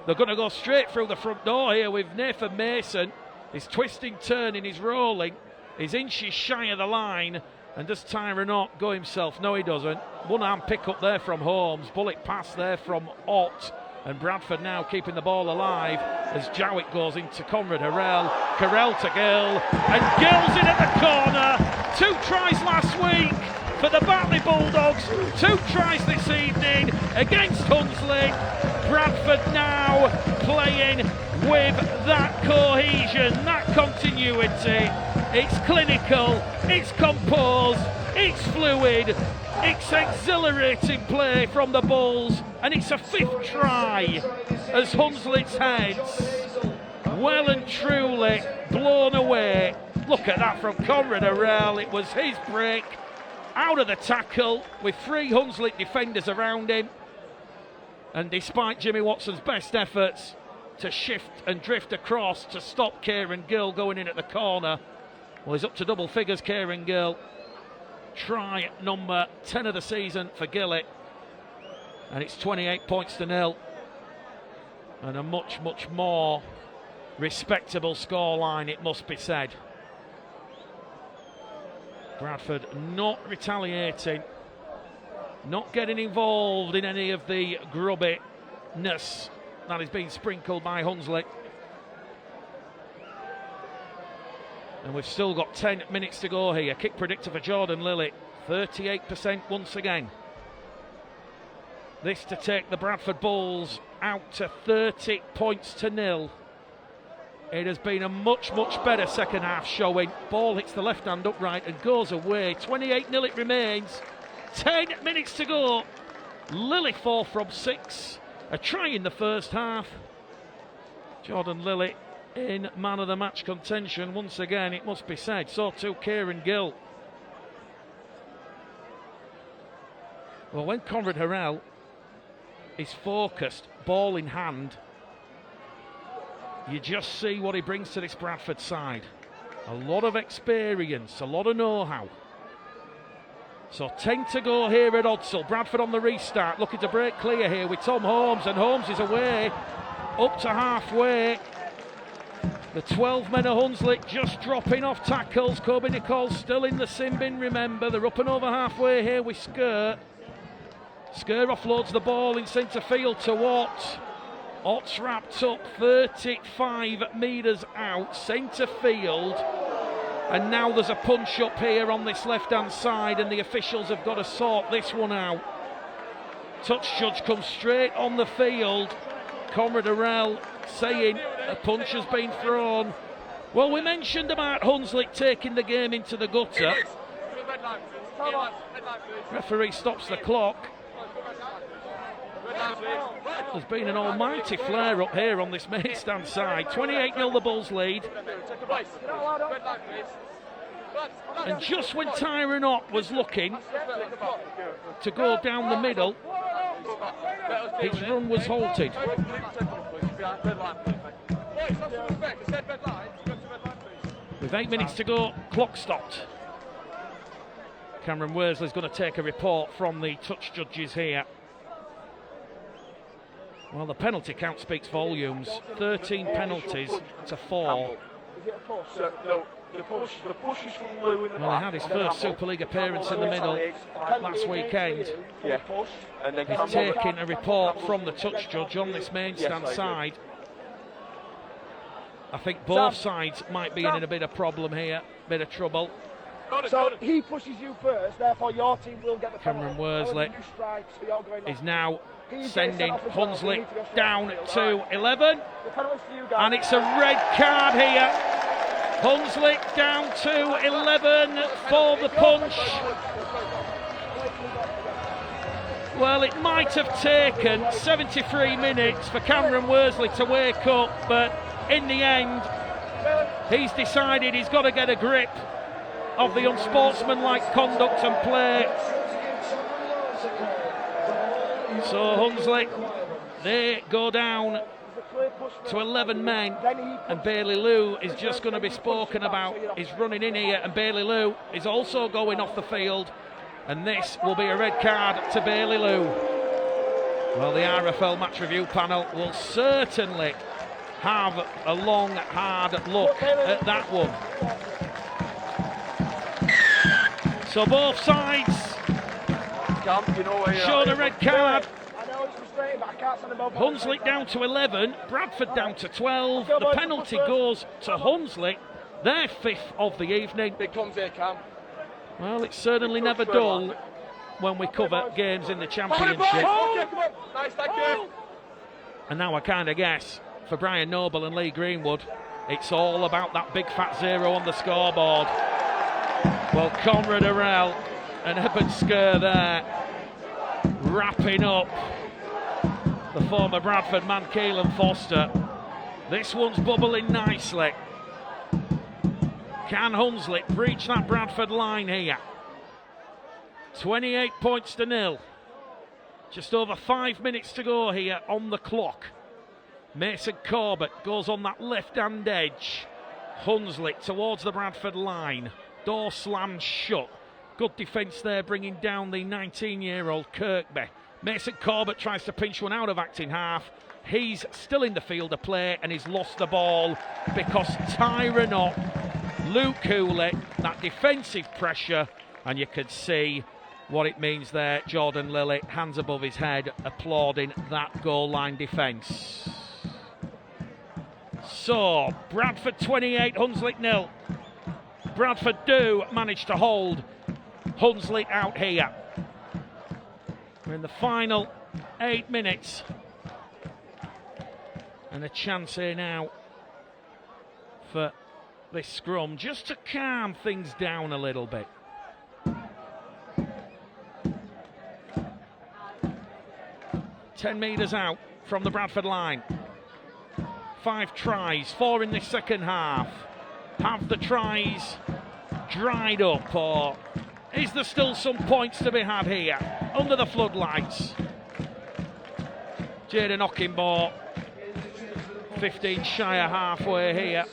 They're going to go straight through the front door here with Nathan Mason. He's twisting, turning, he's rolling. He's inches shy of the line. And does Tyron Ott go himself? No, he doesn't. One-arm pick-up there from Holmes. Bullet pass there from Ott. And Bradford now keeping the ball alive as Jowett goes into Conrad Harrell. Carell to Gill. And Gill's in at the corner. 2 tries last week for the Batley Bulldogs. 2 tries this evening against Hunslet. Bradford now playing with that cohesion, that continuity. It's clinical, it's composed, it's fluid, it's exhilarating play from the Bulls, and it's a 5th try as Hunslet's heads well and truly blown away. Look at that from Conrad Harrell. It was his break out of the tackle with 3 Hunslet defenders around him. And despite Jimmy Watson's best efforts to shift and drift across to stop Kieran Gill going in at the corner, well, he's up to double figures, Kieran Gill. Try number 10 of the season for Gillett. And it's 28 points to 0. And a much more respectable scoreline, it must be said. Bradford not retaliating, not getting involved in any of the grubbiness that is being sprinkled by Hunslet. And we've still got 10 minutes to go here. Kick predictor for Jordan Lilly, 38% once again. This to take the Bradford Bulls out to 30 points to 0. It has been a much better second half showing. Ball hits the left hand upright and goes away. 28-0 it remains. 10 minutes to go. Lilly 4 from 6. A try in the first half. Jordan Lilly in man of the match contention once again, it must be said. So too Kieran Gill. Well, when Conrad Harrell is focused, ball in hand. You just see what he brings to this Bradford side. A lot of experience, a lot of know-how. So 10 to go here at Hunslet. Bradford on the restart, looking to break clear here with Tom Holmes, and Holmes is away, up to halfway. The 12 men of Hunslet just dropping off tackles. Kobe Nichols still in the sin bin, remember. They're up and over halfway here with Sker. Sker offloads the ball in centre field to Ott. Ott's wrapped up 35 metres out, centre field. And now there's a punch up here on this left-hand side, and the officials have got to sort this one out. Touch judge comes straight on the field. Conrad Arell saying a punch has been thrown. Well, we mentioned about Hunslet taking the game into the gutter. Referee stops the clock. There's been an almighty flare up here on this main stand side. 28-0 the Bulls lead. And just when Tyrone Ott was looking to go down the middle, his run was halted. With 8 minutes to go, clock stopped. Cameron Worsley's going to take a report from the touch judges here. Well, the penalty count speaks volumes. 13 penalties to 4. Well, he had his first Super League appearance in the middle last weekend. He's taking a report from the touch judge on this main stand side. I think both sides might be in a bit of problem here, bit of trouble. So he pushes you first, therefore your team will get the penalty. Cameron Worsley is now sending Hunslet down to 11. And it's a red card here. Hunslet down to 11 for the punch. Well, it might have taken 73 minutes for Cameron Worsley to wake up, but in the end, he's decided he's got to get a grip of the unsportsmanlike conduct and play. So Hunslet, they go down to 11 men, and Bailey Lou is just going to be spoken about. He's running in here, and Bailey Lou is also going off the field, and this will be a red card to Bailey Lou. Well, the RFL match review panel will certainly have a long, hard look at that one. So both sides shown a red card. Hunslet down to 11, Bradford down to 12. The penalty goes to Hunslet, their 5th of the evening. Well, it's certainly never dull when we cover games in the Championship. And now I kind of guess, for Brian Noble and Lee Greenwood, it's all about that big fat 0 on the scoreboard. Well, Conrad Arell and Eben Sker there, wrapping up the former Bradford man Keelan Foster. This one's bubbling nicely. Can Hunslet breach that Bradford line here? 28 points to 0. Just over 5 minutes to go here on the clock. Mason Corbett goes on that left-hand edge. Hunslet towards the Bradford line. Door slammed shut. Good defence there, bringing down the 19-year-old Kirkby. Mason Corbett tries to pinch one out of acting half. He's still in the field of play, and he's lost the ball because Tyrone Ott, Luke Cooley, that defensive pressure, and you could see what it means there. Jordan Lilly, hands above his head, applauding that goal line defence. So, Bradford 28, Hunslet 0. Bradford do manage to hold Hunslet out here. We're in the final 8 minutes. And a chance here now for this scrum, just to calm things down a little bit. Ten metres out from the Bradford line. 5 tries, 4 in this second half. Have the tries dried up, or is there still some points to be had here under the floodlights? Jaden Ockingbourne, 15 shy of halfway here.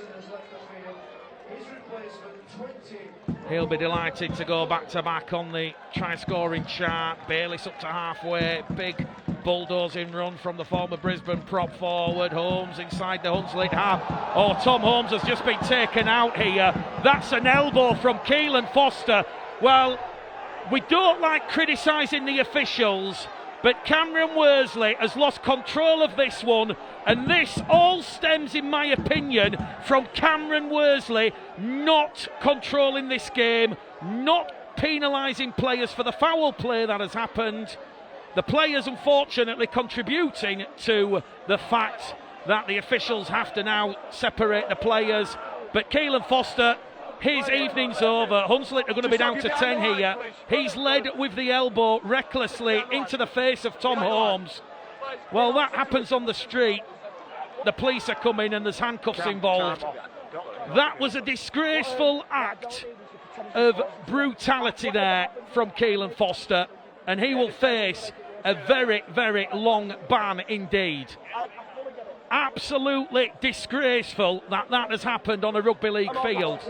He'll be delighted to go back-to-back on the try-scoring chart. Bayliss up to halfway. Big bulldozing run from the former Brisbane prop forward. Holmes inside the Hunslet half. Oh, Tom Holmes has just been taken out here. That's an elbow from Keelan Foster. Well, we don't like criticising the officials, but Cameron Worsley has lost control of this one, and this all stems, in my opinion, from Cameron Worsley not controlling this game, not penalising players for the foul play that has happened. The players, unfortunately, contributing to the fact that the officials have to now separate the players. But Keelan Foster, his evening's over. Hunslet are going to be down to 10 here. He's led with the elbow recklessly into the face of Tom Holmes. Well, that happens on the street. The police are coming and there's handcuffs involved. That was a disgraceful act of brutality there from Keelan Foster, and he will face a very, very long ban indeed. Absolutely disgraceful that has happened on a rugby league field.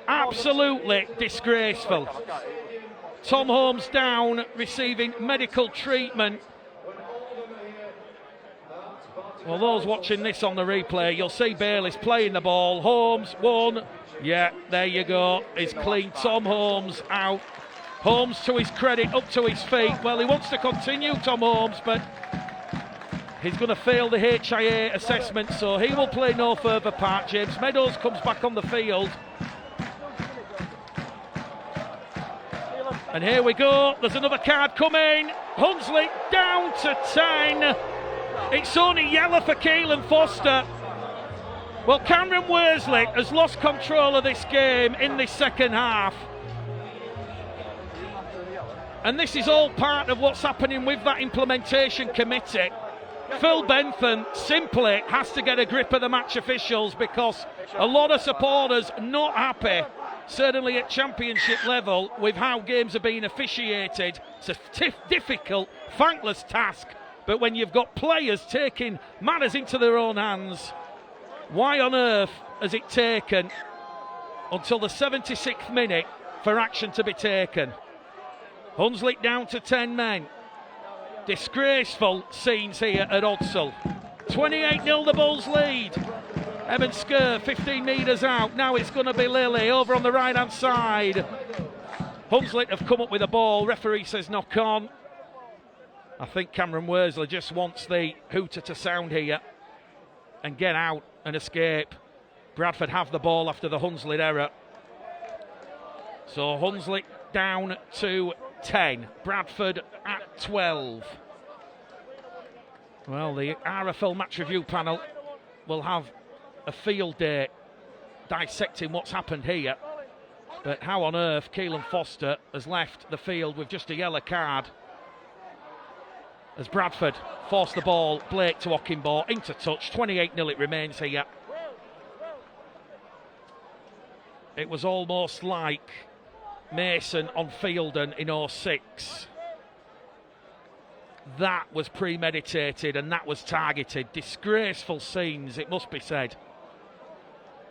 Absolutely disgraceful. Tom Holmes down, receiving medical treatment. Well, those watching this on the replay, you'll see Bayliss playing the ball. Holmes, one. Yeah, there you go. It's clean. Tom Holmes out. Holmes, to his credit, up to his feet. Well, he wants to continue, Tom Holmes, but he's going to fail the HIA assessment, so he will play no further part. James Meadows comes back on the field. And here we go. There's another card coming. Hunslet down to 10. It's only yellow for Keelan Foster. Well, Cameron Worsley has lost control of this game in this second half. And this is all part of what's happening with that implementation committee. Phil Bentham simply has to get a grip of the match officials, because a lot of supporters not happy, certainly at championship level, with how games are being officiated. It's a difficult, thankless task, but when you've got players taking matters into their own hands, why on earth has it taken until the 76th minute for action to be taken? Hunslet down to 10 men. Disgraceful scenes here at Odsal. 28-0 the Bulls lead. Evan Skerr 15 metres out. Now it's going to be Lilly over on the right hand side. Hunslet have come up with a ball. Referee says knock on. I think Cameron Worsley just wants the hooter to sound here and get out and escape. Bradford have the ball after the Hunslet error. So Hunslet down to 10, Bradford at 12. Well, the RFL match review panel will have a field day dissecting what's happened here. But how on earth Keelan Foster has left the field with just a yellow card, as Bradford forced the ball, Blake to Ockingbourne, into touch. 28-0 it remains here. It was almost like Mason on Fielden in 06. That was premeditated and that was targeted. Disgraceful scenes, it must be said.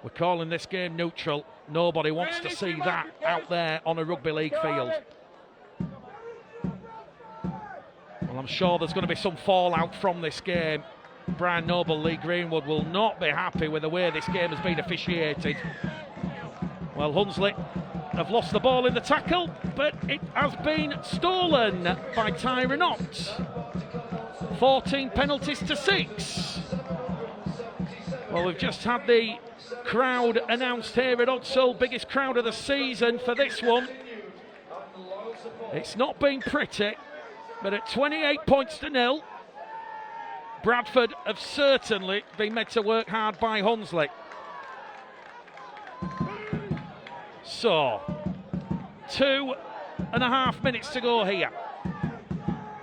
We're calling this game neutral. Nobody wants to see that out there on a rugby league field. Well, I'm sure there's going to be some fallout from this game. Brian Noble, Lee Greenwood will not be happy with the way this game has been officiated. Well, Hunslet have lost the ball in the tackle, but it has been stolen by Tyron Ott. 14 penalties to 6. Well, we've just had the crowd announced here at Odsal, biggest crowd of the season for this one. It's not been pretty, but at 28 points to 0, Bradford have certainly been made to work hard by Hunslet. So, 2.5 minutes to go here.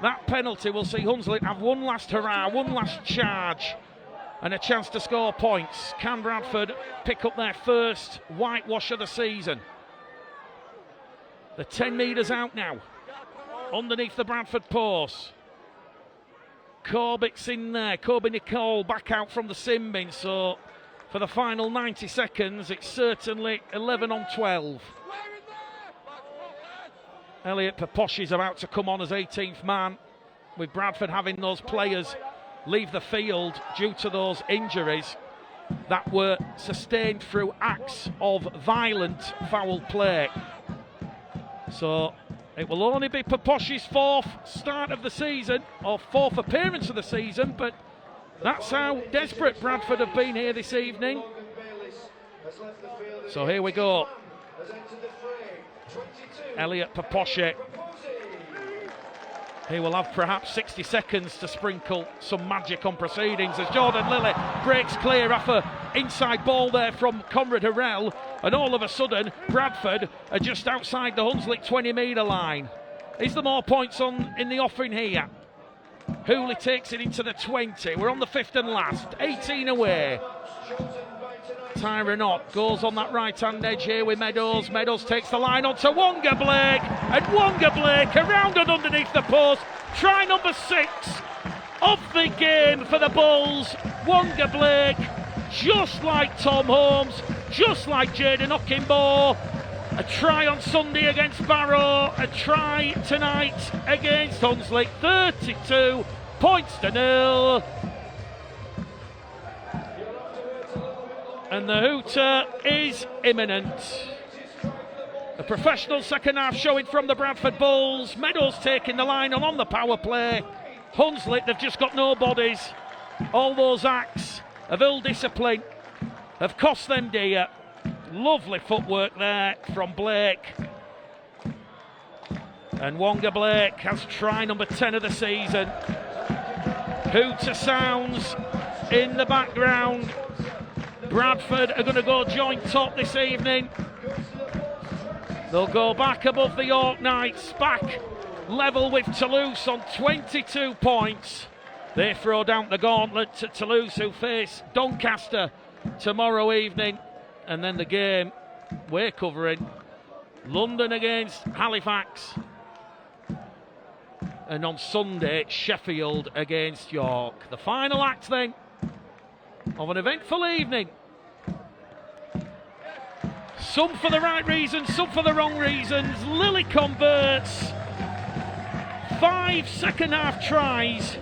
That penalty will see Hunslet have one last hurrah, one last charge, and a chance to score points. Can Bradford pick up their first whitewash of the season? The 10 metres out now, underneath the Bradford post. Corbett's in there. Kobe Nicole back out from the sin bin. So for the final 90 seconds, it's certainly 11 on 12. Elliot Paposh is about to come on as 18th man, with Bradford having those players leave the field due to those injuries that were sustained through acts of violent foul play. So it will only be Paposh's fourth start of the season, or fourth appearance of the season, but that's how desperate Bradford have been here this evening. So here we go. Elliot Paposh. He will have perhaps 60 seconds to sprinkle some magic on proceedings as Jordan Lilly breaks clear off an inside ball there from Conrad Harrell, and all of a sudden Bradford are just outside the Hunslet 20-metre line. Is there more points in the offering here? Hooley takes it into the 20. We're on the fifth and last. 18 away. Tyron Ott goes on that right-hand edge here with Meadows. Meadows takes the line on to Wonga Blake. And Wonga Blake around and underneath the post. Try number 6 of the game for the Bulls. Wonga Blake, just like Tom Holmes, just like Jaden Okinbo. A try on Sunday against Barrow. A try tonight against Hunslet. 32 points to 0. And the hooter is imminent. A professional second half showing from the Bradford Bulls. Meadows taking the line on the power play. Hunslet, they've just got no bodies. All those acts of ill discipline have cost them dear. Lovely footwork there from Blake. And Wonga Blake has try number 10 of the season. Hooter sounds in the background. Bradford are going to go joint top this evening. They'll go back above the York Knights, back level with Toulouse on 22 points. They throw down the gauntlet to Toulouse, who face Doncaster tomorrow evening. And then the game we're covering, London against Halifax. And on Sunday, Sheffield against York. The final act then of an eventful evening. Some for the right reasons, some for the wrong reasons. Lilly converts. 5 second half tries.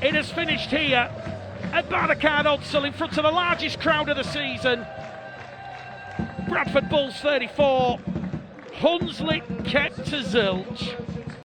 It has finished here at Barricade Odsal in front of the largest crowd of the season. Bradford Bulls 34. Hunslet kept to zilch.